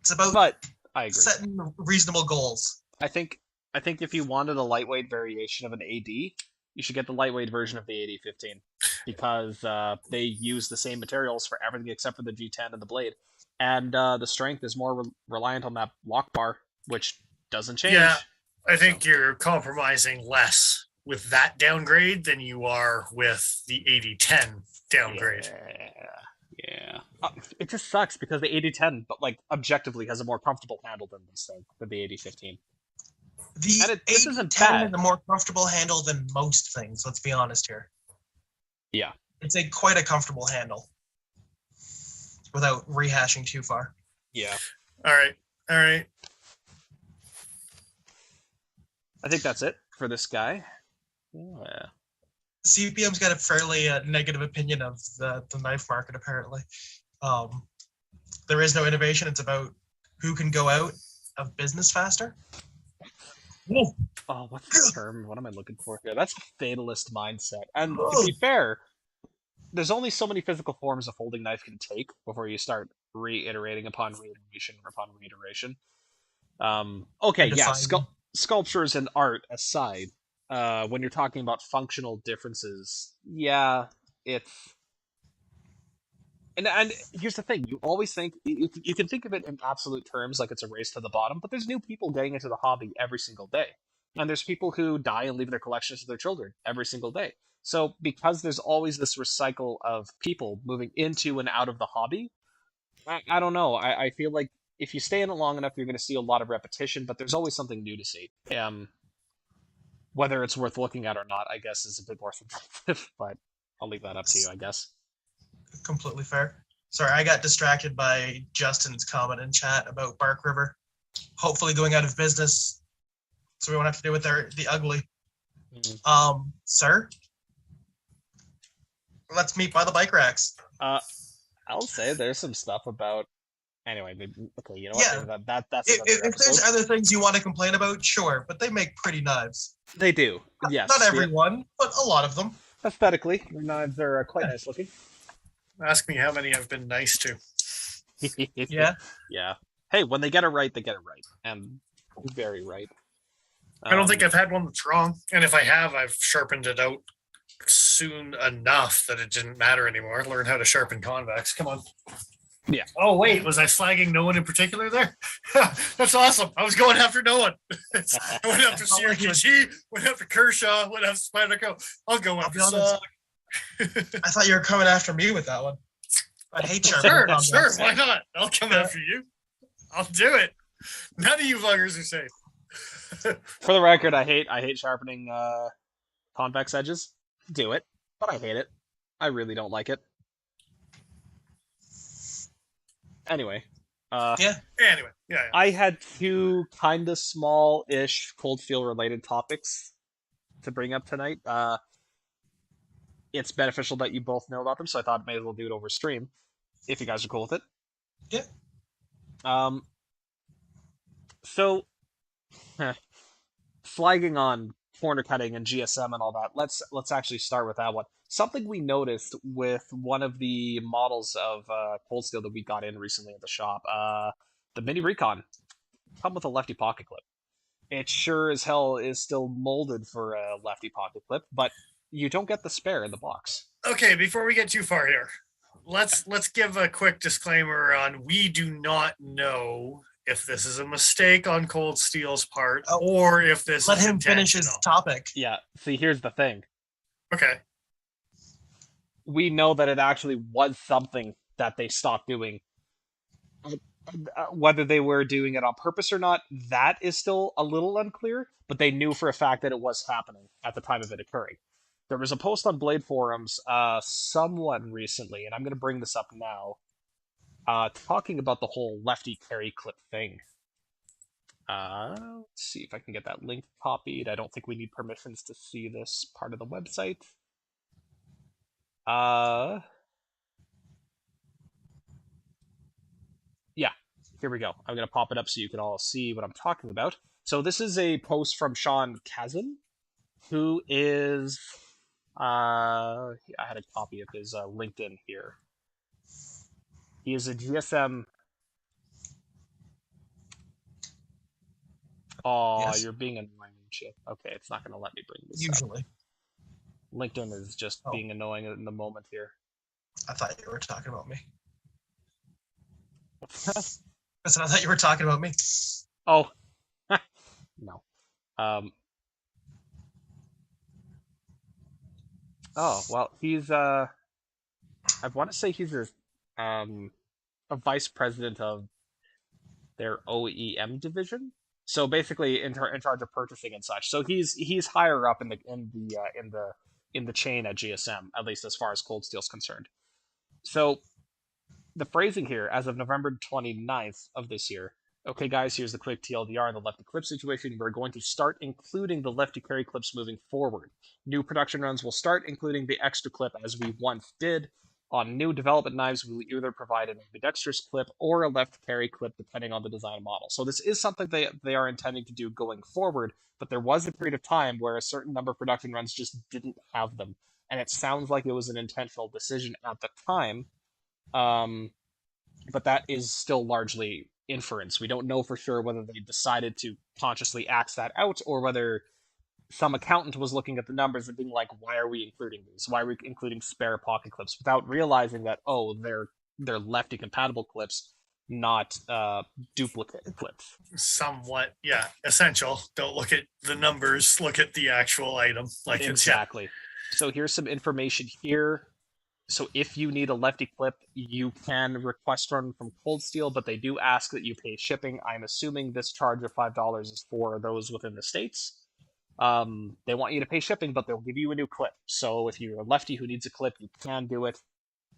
Speaker 2: It's about
Speaker 3: I agree.
Speaker 2: Setting reasonable goals.
Speaker 3: I think if you wanted a lightweight variation of an AD, you should get the lightweight version of the AD15 because they use the same materials for everything except for the G10 and the blade, and the strength is more reliant on that lock bar, which doesn't change.
Speaker 1: Yeah, I think you're compromising less with that downgrade than you are with the AD10 downgrade.
Speaker 3: Yeah. It just sucks because the AD10, but like objectively, has a more comfortable handle than this thing, than the AD15.
Speaker 2: This isn't bad. Is a more comfortable handle than most things. Let's be honest here.
Speaker 3: Yeah,
Speaker 2: it's quite a comfortable handle. Without rehashing too far.
Speaker 3: Yeah.
Speaker 1: All right.
Speaker 3: I think that's it for this guy. Yeah.
Speaker 2: CPM's got a fairly negative opinion of the knife market, apparently. There is no innovation. It's about who can go out of business faster.
Speaker 3: Oh, what's the term? What am I looking for here? That's a fatalist mindset. And to be fair, there's only so many physical forms a folding knife can take before you start reiterating upon reiteration. Okay, yeah, sculptures and art aside, when you're talking about functional differences, yeah, it's... And here's the thing, you always think, you can think of it in absolute terms, like it's a race to the bottom, but there's new people getting into the hobby every single day. And there's people who die and leave their collections to their children every single day. So because there's always this recycle of people moving into and out of the hobby, I don't know. I feel like if you stay in it long enough, you're going to see a lot of repetition, but there's always something new to see. Whether it's worth looking at or not, I guess, is a bit more subjective, but I'll leave that up to you, I guess.
Speaker 2: Completely fair. Sorry, I got distracted by Justin's comment in chat about Bark River hopefully going out of business, so we won't have to deal with the ugly. Sir, let's meet by the bike racks.
Speaker 3: I'll say there's some stuff about... Anyway, okay, you know what?
Speaker 2: Yeah.
Speaker 3: That's
Speaker 2: if there's other things you want to complain about, sure, but they make pretty knives.
Speaker 3: They do, yes.
Speaker 2: Not everyone, but a lot of them.
Speaker 3: Aesthetically, their knives are quite nice looking.
Speaker 1: Ask me how many I've been nice to.
Speaker 2: Yeah.
Speaker 3: Yeah. Hey, when they get it right, they get it right. And very right.
Speaker 1: I don't think I've had one that's wrong. And if I have, I've sharpened it out soon enough that it didn't matter anymore. Learn how to sharpen convex. Come on.
Speaker 3: Yeah.
Speaker 1: Oh, wait. Was I flagging no one in particular there? That's awesome. I was going after no one. I went after CRKG, went after Kershaw, went after Spyderco. I'll go after Saw.
Speaker 2: I thought you were coming after me with that one. I hate sharpening convex.
Speaker 1: Sure. Why not? I'll come after you. I'll do it. None of you buggers are safe.
Speaker 3: For the record, I hate sharpening convex edges. Do it, but I hate it. I really don't like it. Anyway.
Speaker 1: Anyway.
Speaker 3: I had two kind of small-ish ColdSteel related topics to bring up tonight. It's beneficial that you both know about them, so I thought I may as well do it over stream, if you guys are cool with it.
Speaker 2: Yeah.
Speaker 3: So, flagging on corner cutting and GSM and all that, let's actually start with that one. Something we noticed with one of the models of ColdSteel that we got in recently at the shop, the Mini Recon, come with a lefty pocket clip. It sure as hell is still molded for a lefty pocket clip, but you don't get the spare in the box.
Speaker 1: Okay, before we get too far here, let's give a quick disclaimer on we do not know if this is a mistake on ColdSteel's part or if this
Speaker 2: let
Speaker 1: is
Speaker 2: him finish his topic.
Speaker 3: Yeah, see, here's the thing.
Speaker 1: Okay.
Speaker 3: We know that it actually was something that they stopped doing. Whether they were doing it on purpose or not, that is still a little unclear, but they knew for a fact that it was happening at the time of it occurring. There was a post on Blade Forums someone recently, and I'm going to bring this up now, talking about the whole lefty carry clip thing. Let's see if I can get that link copied. I don't think we need permissions to see this part of the website. Yeah, here we go. I'm going to pop it up so you can all see what I'm talking about. So this is a post from Sean Kazan, who is... I had a copy of his LinkedIn here. He is a GSM... Oh, yes. You're being annoying and shit. Okay, it's not going to let me bring this
Speaker 2: Usually.
Speaker 3: up. LinkedIn is just being annoying in the moment here.
Speaker 2: I thought you were talking about me. I said I thought you were talking about me.
Speaker 3: Oh. No. Oh, well, he's, I want to say he's a vice president of their OEM division. So basically in charge of purchasing and such. So he's higher up in the chain at GSM, at least as far as ColdSteel's concerned. So the phrasing here, as of November 29th of this year, Okay, guys, here's the quick TLDR on the lefty clip situation. We're going to start including the lefty carry clips moving forward. New production runs will start including the extra clip as we once did. On new development knives, we will either provide an ambidextrous clip or a left carry clip, depending on the design model. So this is something they are intending to do going forward, but there was a period of time where a certain number of production runs just didn't have them. And it sounds like it was an intentional decision at the time. But that is still largely inference. We don't know for sure whether they decided to consciously axe that out or whether some accountant was looking at the numbers and being like, why are we including these? Why are we including spare pocket clips? Without realizing that, oh, they're lefty compatible clips, not duplicate clips.
Speaker 1: Somewhat, yeah, essential. Don't look at the numbers, look at the actual item. Like
Speaker 3: exactly. So here's some information here. So if you need a lefty clip, you can request one from ColdSteel, but they do ask that you pay shipping. I'm assuming this charge of $5 is for those within the States. They want you to pay shipping, but they'll give you a new clip. So if you're a lefty who needs a clip, you can do it.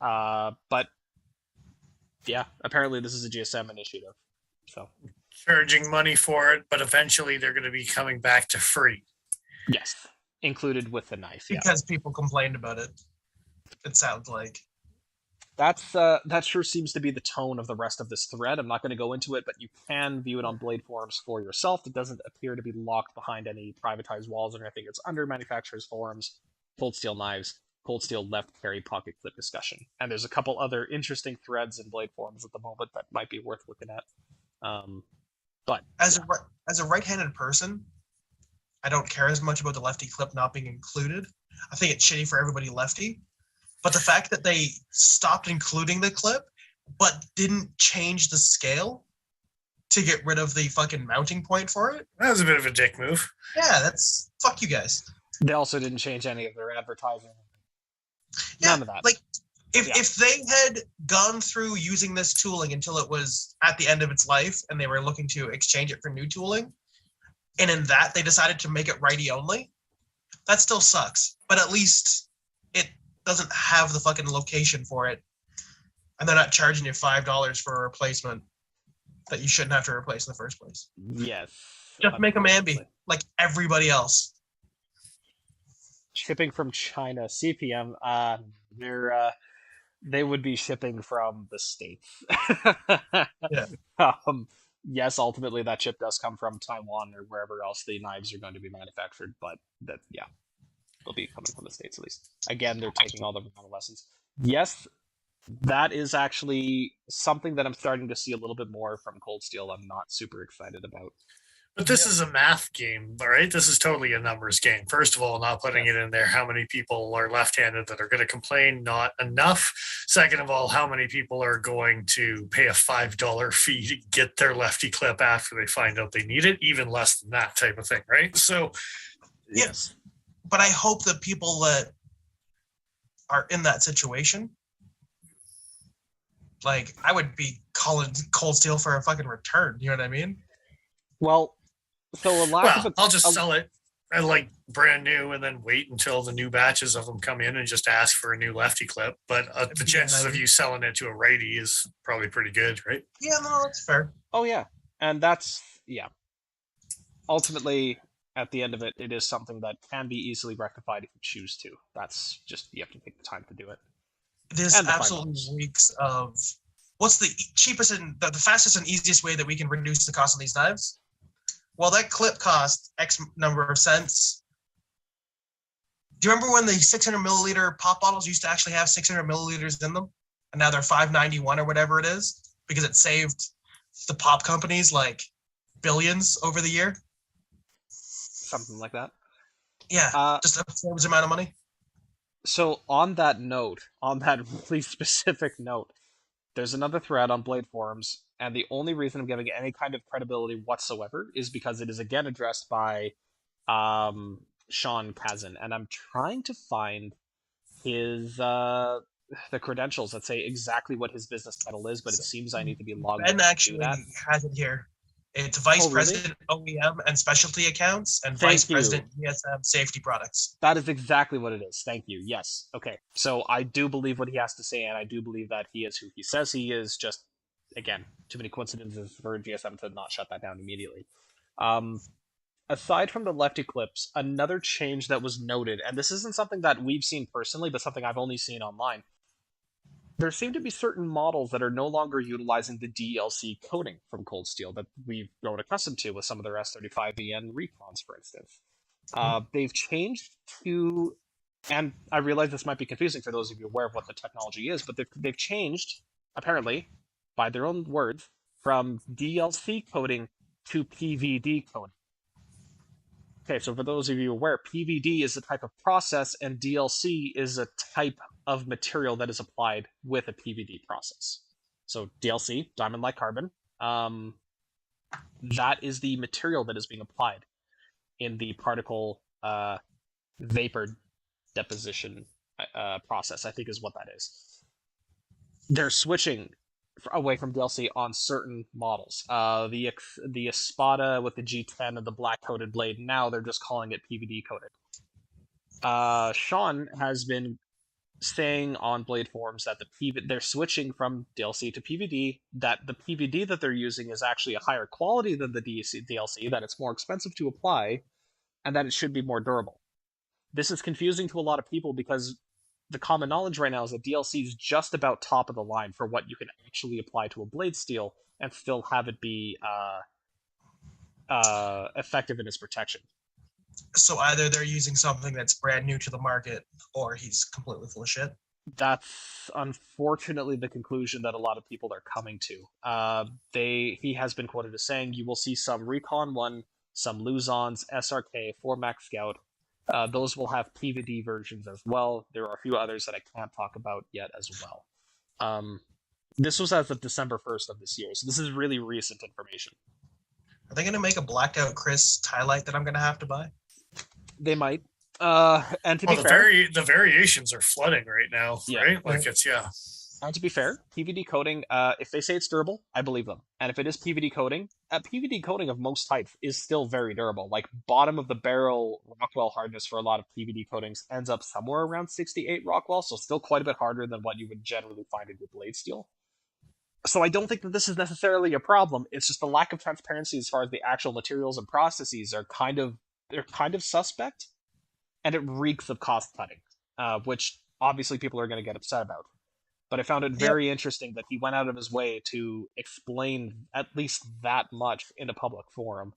Speaker 3: But yeah, apparently this is a GSM initiative. So
Speaker 1: charging money for it, but eventually they're going to be coming back to free.
Speaker 3: Yes, included with the knife.
Speaker 2: Because people complained about it. It sounds like.
Speaker 3: That sure seems to be the tone of the rest of this thread. I'm not going to go into it, but you can view it on Blade forums for yourself. It doesn't appear to be locked behind any privatized walls or anything. It's under manufacturers' forums, ColdSteel knives, ColdSteel left carry pocket clip discussion. And there's a couple other interesting threads in Blade forums at the moment that might be worth looking at. But
Speaker 2: as a right-handed person, I don't care as much about the lefty clip not being included. I think it's shitty for everybody lefty. But the fact that they stopped including the clip, but didn't change the scale to get rid of the fucking mounting point for it.
Speaker 1: That was a bit of a dick move.
Speaker 2: Yeah, that's fuck you guys.
Speaker 3: They also didn't change any of their advertising.
Speaker 2: Yeah,
Speaker 3: none of that.
Speaker 2: Like if they had gone through using this tooling until it was at the end of its life and they were looking to exchange it for new tooling, and in that they decided to make it righty only, that still sucks. But at least it doesn't have the fucking location for it, and they're not charging you $5 for a replacement that you shouldn't have to replace in the first place.
Speaker 3: Yes.
Speaker 2: Just make them ambi like everybody else.
Speaker 3: Shipping from China, CPM, they would be shipping from the States.
Speaker 2: Yeah.
Speaker 3: Yes, ultimately that chip does come from Taiwan or wherever else the knives are going to be manufactured, but they'll be coming from the States at least. Again, they're taking all the lessons. Yes, that is actually something that I'm starting to see a little bit more from ColdSteel. I'm not super excited about.
Speaker 1: But this is a math game, right? This is totally a numbers game. First of all, not putting it in there, how many people are left-handed that are going to complain? Not enough. Second of all, how many people are going to pay a $5 fee to get their lefty clip after they find out they need it? Even less than that type of thing, right? So,
Speaker 2: yes. But I hope that people that are in that situation, like, I would be calling ColdSteel for a fucking return. You know what I mean?
Speaker 3: Well, so
Speaker 1: I'll just sell it like brand new and then wait until the new batches of them come in and just ask for a new lefty clip. But the chances of you selling it to a righty is probably pretty good, right?
Speaker 2: Yeah, no, that's fair.
Speaker 3: Oh, yeah. And that's, yeah. Ultimately, at the end of it, it is something that can be easily rectified if you choose to. That's just, you have to take the time to do it.
Speaker 2: This absolutely reeks of what's the cheapest and the fastest and easiest way that we can reduce the cost of these knives? Well, that clip cost X number of cents. Do you remember when the 600 milliliter pop bottles used to actually have 600 milliliters in them? And now they're $5.91 or whatever it is because it saved the pop companies like billions over the year.
Speaker 3: Something like that.
Speaker 2: Yeah, just a huge amount of money.
Speaker 3: So on that note, on that really specific note, there's another thread on Blade forums, and the only reason I'm giving it any kind of credibility whatsoever is because it is again addressed by Sean Kazan, and I'm trying to find his the credentials that say exactly what his business title is, but it seems I need to be logged in.
Speaker 2: Ben actually has it here. It's Vice President OEM and Specialty Accounts and Vice President GSM Safety Products.
Speaker 3: That is exactly what it is. Thank you. Yes. Okay. So I do believe what he has to say, and I do believe that he is who he says he is. Just again, too many coincidences for GSM to not shut that down immediately. Aside from the lefty clips, another change that was noted, and this isn't something that we've seen personally, but something I've only seen online. There seem to be certain models that are no longer utilizing the DLC coding from ColdSteel that we've grown accustomed to with some of their S35EN recons, for instance. They've changed to, and I realize this might be confusing for those of you aware of what the technology is, but they've changed, apparently, by their own words, from DLC coding to PVD coding. Okay, so for those of you aware, PVD is a type of process, and DLC is a type of material that is applied with a PVD process. So DLC, diamond like carbon, that is the material that is being applied in the particle vapor deposition process, I think is what that is. They're switching away from DLC on certain models. The Espada with the G10 and the black coated blade, now they're just calling it PVD coated. Sean has been saying on Blade forums that they're switching from DLC to PVD, that the PVD that they're using is actually a higher quality than the DLC, that it's more expensive to apply, and that it should be more durable. This is confusing to a lot of people because the common knowledge right now is that DLC is just about top of the line for what you can actually apply to a blade steel and still have it be effective in its protection.
Speaker 2: So either they're using something that's brand new to the market, or he's completely full of shit.
Speaker 3: That's unfortunately the conclusion that a lot of people are coming to. He has been quoted as saying, "You will see some Recon 1, some Luzons, SRK, 4 Max Scout. Those will have PVD versions as well. There are a few others that I can't talk about yet as well." This was as of December 1st of this year, so this is really recent information.
Speaker 2: Are they going to make a blacked out Chris highlight that I'm going to have to buy?
Speaker 3: They might. And to be fair,
Speaker 1: the variations are flooding right now, right? Like
Speaker 3: And to be fair, PVD coating, if they say it's durable, I believe them. And if it is PVD coating of most types is still very durable. Like bottom of the barrel Rockwell hardness for a lot of PVD coatings ends up somewhere around 68 Rockwell, so still quite a bit harder than what you would generally find in your blade steel. So I don't think that this is necessarily a problem. It's just the lack of transparency as far as the actual materials and processes are kind of suspect, and it reeks of cost cutting, which obviously people are going to get upset about. But I found it very interesting that he went out of his way to explain at least that much in a public forum.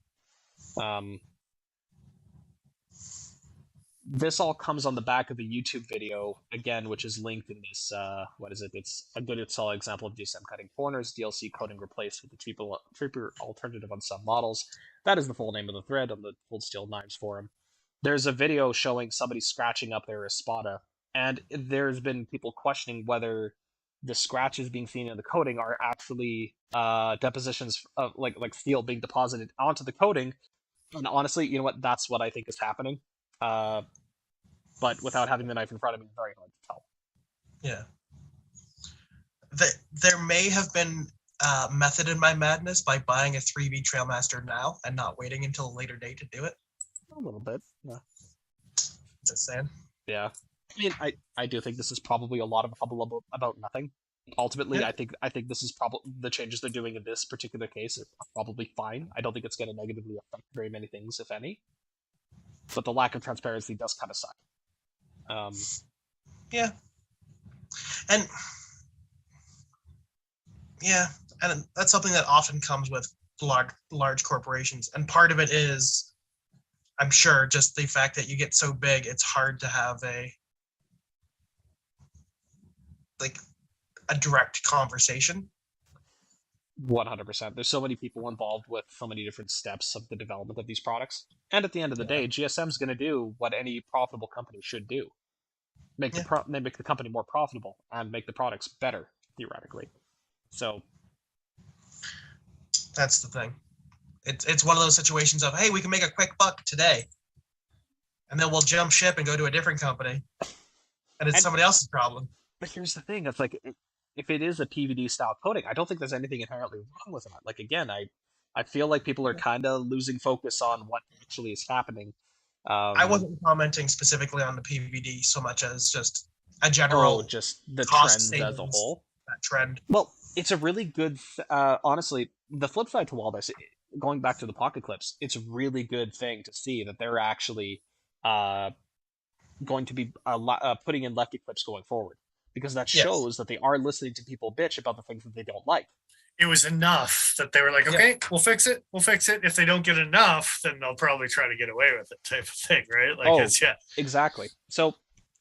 Speaker 3: This all comes on the back of a YouTube video, again, which is linked in this, It's a good solid example of GSM cutting corners, DLC coding replaced with a cheaper alternative on some models. That is the full name of the thread on the ColdSteel Knives forum. There's a video showing somebody scratching up their Espada, and there's been people questioning whether the scratches being seen in the coating are actually depositions of like steel being deposited onto the coating. And honestly, you know what? That's what I think is happening. But without having the knife in front of me, it's very hard to tell.
Speaker 2: Yeah. There may have been method in my madness by buying a 3B Trailmaster now and not waiting until a later date to do it.
Speaker 3: A little bit, yeah.
Speaker 2: Just saying.
Speaker 3: Yeah. I mean, I do think this is probably a lot of hubbub about nothing. Ultimately, yeah. I think this is probably the changes they're doing in this particular case are probably fine. I don't think it's going to negatively affect very many things, if any. But the lack of transparency does kind of suck.
Speaker 2: Yeah. And that's something that often comes with large corporations. And part of it is, I'm sure, just the fact that you get so big, it's hard to have a direct conversation.
Speaker 3: 100%. There's so many people involved with so many different steps of the development of these products. And at the end of the day, GSM's going to do what any profitable company should do. Make the company more profitable and make the products better, theoretically. So
Speaker 2: that's the thing. It's one of those situations of, hey, we can make a quick buck today, and then we'll jump ship and go to a different company, and it's somebody else's problem.
Speaker 3: But here's the thing: it's like, if it is a PVD style coating, I don't think there's anything inherently wrong with that. Like, again, I feel like people are kind of losing focus on what actually is happening.
Speaker 2: I wasn't commenting specifically on the PVD so much as just a general
Speaker 3: just the
Speaker 2: cost
Speaker 3: trends as a whole.
Speaker 2: That trend.
Speaker 3: Well, it's a really good. Honestly, the flip side to all this, going back to the pocket clips, it's a really good thing to see that they're actually uh, going to be putting in lefty clips going forward, because that
Speaker 2: Yes.
Speaker 3: shows that they are listening to people bitch about the things that they don't like.
Speaker 1: It was enough that they were like, okay, we'll fix it. We'll fix it. If they don't get enough, then they'll probably try to get away with it, type of thing, right? Like, it's
Speaker 3: Exactly. So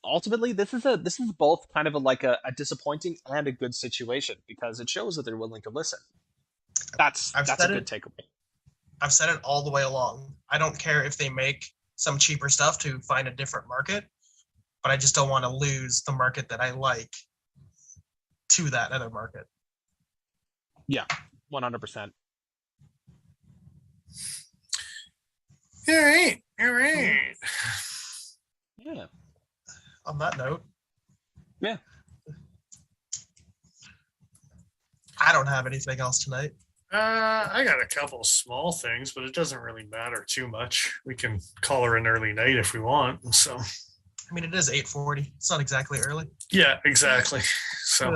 Speaker 3: ultimately, this is both kind of a disappointing and a good situation, because it shows that they're willing to listen. That's a good takeaway.
Speaker 2: I've said it all the way along. I don't care if they make some cheaper stuff to find a different market, but I just don't want to lose the market that I like to that other market.
Speaker 3: Yeah, 100%.
Speaker 1: All right.
Speaker 3: Yeah.
Speaker 2: On that note,
Speaker 3: Yeah.
Speaker 2: I don't have anything else tonight.
Speaker 1: I got a couple small things, but it doesn't really matter too much. We can call her an early night if we want. So,
Speaker 2: I mean, it is 8:40. It's not exactly early.
Speaker 1: Yeah, exactly. So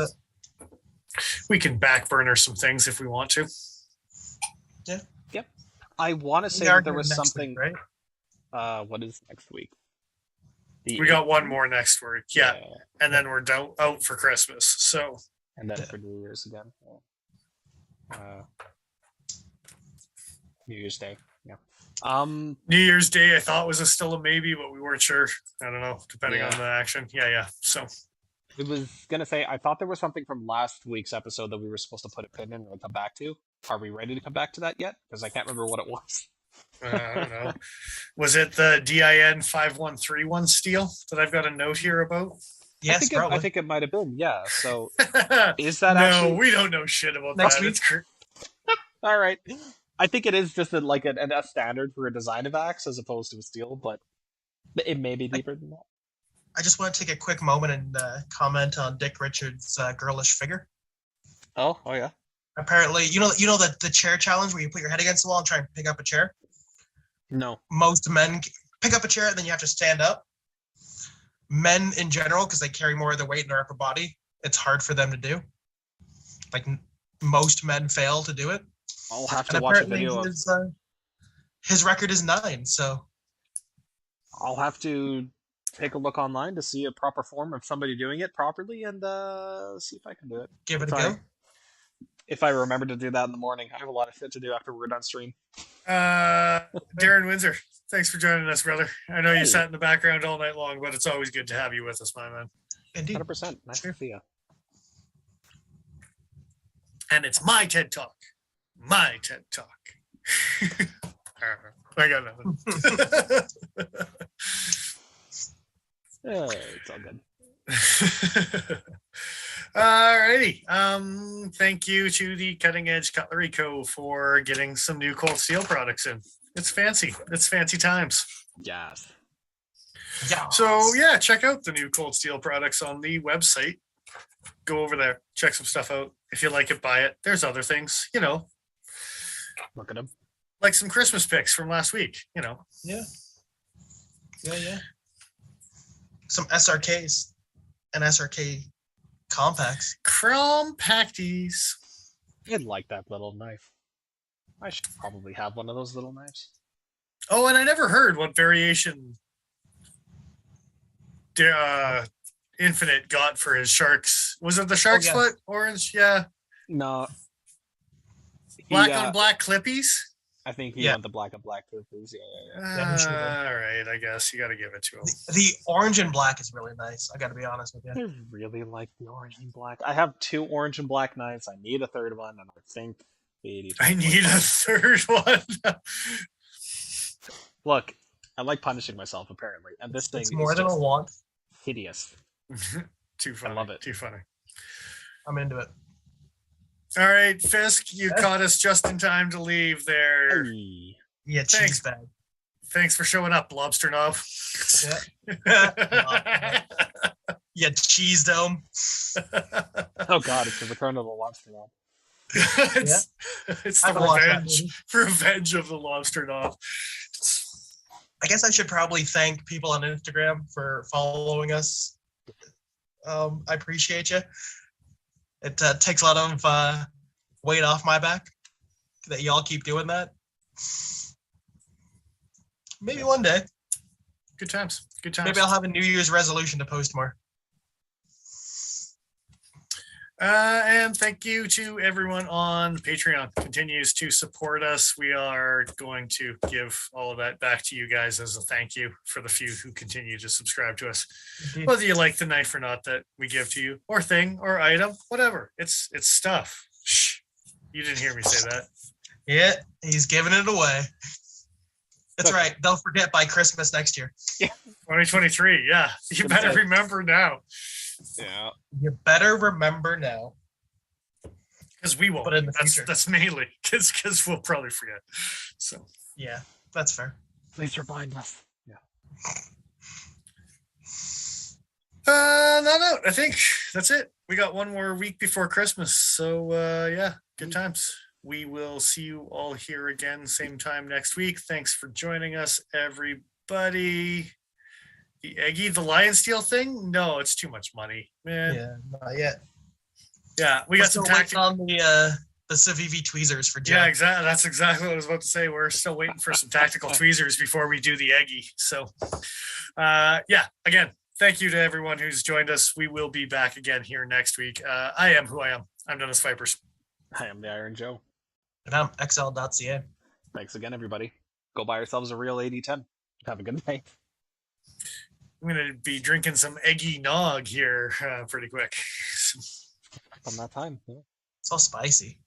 Speaker 1: we can back burner some things if we want to.
Speaker 2: Yeah.
Speaker 3: Yep. I want to say that there was something.
Speaker 2: Week,
Speaker 3: right? What is next week?
Speaker 1: We got one more next week. Yeah. And then we're out for Christmas. So.
Speaker 3: And then for New Year's again. New Year's Day. Yeah.
Speaker 1: New Year's Day, I thought was still a maybe, but we weren't sure. I don't know, depending on the action. Yeah. So.
Speaker 3: I was gonna say, I thought there was something from last week's episode that we were supposed to put a pin in and come back to. Are we ready to come back to that yet? Because I can't remember what it was.
Speaker 1: I don't know. Was it the DIN 5131 steel that I've got a note here about?
Speaker 2: Yes,
Speaker 3: I think it might have been. Yeah. So is that actually?
Speaker 1: No, we don't know shit about
Speaker 2: next
Speaker 1: that.
Speaker 2: Week?
Speaker 3: All right. I think it is just a standard for a design of axe as opposed to a steel, but it may be deeper than that.
Speaker 2: I just want to take a quick moment and comment on Dick Richards' girlish figure.
Speaker 3: Oh yeah.
Speaker 2: Apparently, you know the chair challenge where you put your head against the wall and try and pick up a chair.
Speaker 3: No.
Speaker 2: Most men pick up a chair and then you have to stand up. Men in general, because they carry more of the weight in their upper body, it's hard for them to do. Like most men fail to do it.
Speaker 3: I'll have to watch a video
Speaker 2: his record is 9, so
Speaker 3: I'll have to take a look online to see a proper form of somebody doing it properly and see if I can do it.
Speaker 2: Give it a go.
Speaker 3: If I remember to do that in the morning. I have a lot of shit to do after we're done stream.
Speaker 1: Darren Windsor, thanks for joining us, brother. I know you sat in the background all night long, but it's always good to have you with us, my man.
Speaker 2: Indeed.
Speaker 3: 100%. Nice to see you.
Speaker 1: And it's my TED Talk. My TED Talk. I got nothing.
Speaker 3: It's all good.
Speaker 1: Alrighty. Thank you to the Cutting Edge Cutlery Co. for getting some new ColdSteel products in. It's fancy. It's fancy times.
Speaker 3: Yes.
Speaker 2: Yeah.
Speaker 1: So check out the new ColdSteel products on the website. Go over there, check some stuff out. If you like it, buy it. There's other things,
Speaker 3: Look at them.
Speaker 1: like some Christmas picks from last week,
Speaker 2: Yeah. Some SRKs and SRK compacts.
Speaker 1: Compacties.
Speaker 3: I'd like that little knife. I should probably have one of those little knives.
Speaker 1: Oh, and I never heard what variation Infinite got for his sharks. Was it the shark's foot orange? Yeah.
Speaker 3: No.
Speaker 1: Black on black clippies?
Speaker 3: I think he went the black on black clippies.
Speaker 1: Yeah. All right, I guess you got to give it to him.
Speaker 2: The orange and black is really nice. I got to be honest with you.
Speaker 3: I really like the orange and black. I have 2 orange and black knives. I need a third one, and I think
Speaker 1: I need a third one.
Speaker 3: Look, I like punishing myself apparently, and this thing
Speaker 2: is more than a want.
Speaker 3: Hideous.
Speaker 1: Too funny.
Speaker 3: I love it.
Speaker 1: Too funny.
Speaker 2: I'm into it.
Speaker 1: All right, Fisk, you caught us just in time to leave there.
Speaker 3: Hey.
Speaker 2: Yeah, cheese bag.
Speaker 1: Thanks for showing up, Lobster Knob.
Speaker 2: Yeah. Yeah, cheese dome.
Speaker 3: Oh God, it's the return of the Lobster Knob.
Speaker 1: It's the revenge of the Lobster Knob.
Speaker 2: I guess I should probably thank people on Instagram for following us. I appreciate you. It takes a lot of weight off my back that y'all keep doing that. Maybe one day.
Speaker 1: Good times. Good times.
Speaker 2: Maybe I'll have a New Year's resolution to post more.
Speaker 1: And thank you to everyone on Patreon. Continues to support us. We are going to give all of that back to you guys as a thank you for the few who continue to subscribe to us.
Speaker 2: Indeed.
Speaker 1: Whether you like the knife or not that we give to you, or thing, or item, whatever. It's stuff. Shh. You didn't hear me say that.
Speaker 2: Yeah, he's giving it away. That's right. Don't forget by Christmas next year.
Speaker 1: 2023. Yeah. You better remember now.
Speaker 3: Yeah.
Speaker 2: You better remember now.
Speaker 1: Because we won't.
Speaker 2: But in the future.
Speaker 1: That's mainly because we'll probably forget. So
Speaker 2: yeah, that's fair.
Speaker 3: Please remind us. Yeah.
Speaker 1: No, I think that's it. We got one more week before Christmas. So yeah, good times. We will see you all here again, same time next week. Thanks for joining us, everybody. The Eggy, the Lion Steel thing? No, it's too much money, man.
Speaker 2: Yeah, not yet.
Speaker 1: Yeah, we got some
Speaker 2: tactical on the Civivi tweezers for Joe.
Speaker 1: Yeah, exactly. That's exactly what I was about to say. We're still waiting for some tactical tweezers before we do the Eggy. So, yeah, again, thank you to everyone who's joined us. We will be back again here next week. I am who I am. I'm Dennis Vipers.
Speaker 3: I am the Iron Joe.
Speaker 2: And I'm XL.ca.
Speaker 3: Thanks again, everybody. Go buy yourselves a real AD10. Have a good night.
Speaker 1: I'm going to be drinking some Eggy Nog here pretty quick.
Speaker 3: On that time. Yeah.
Speaker 2: It's all spicy.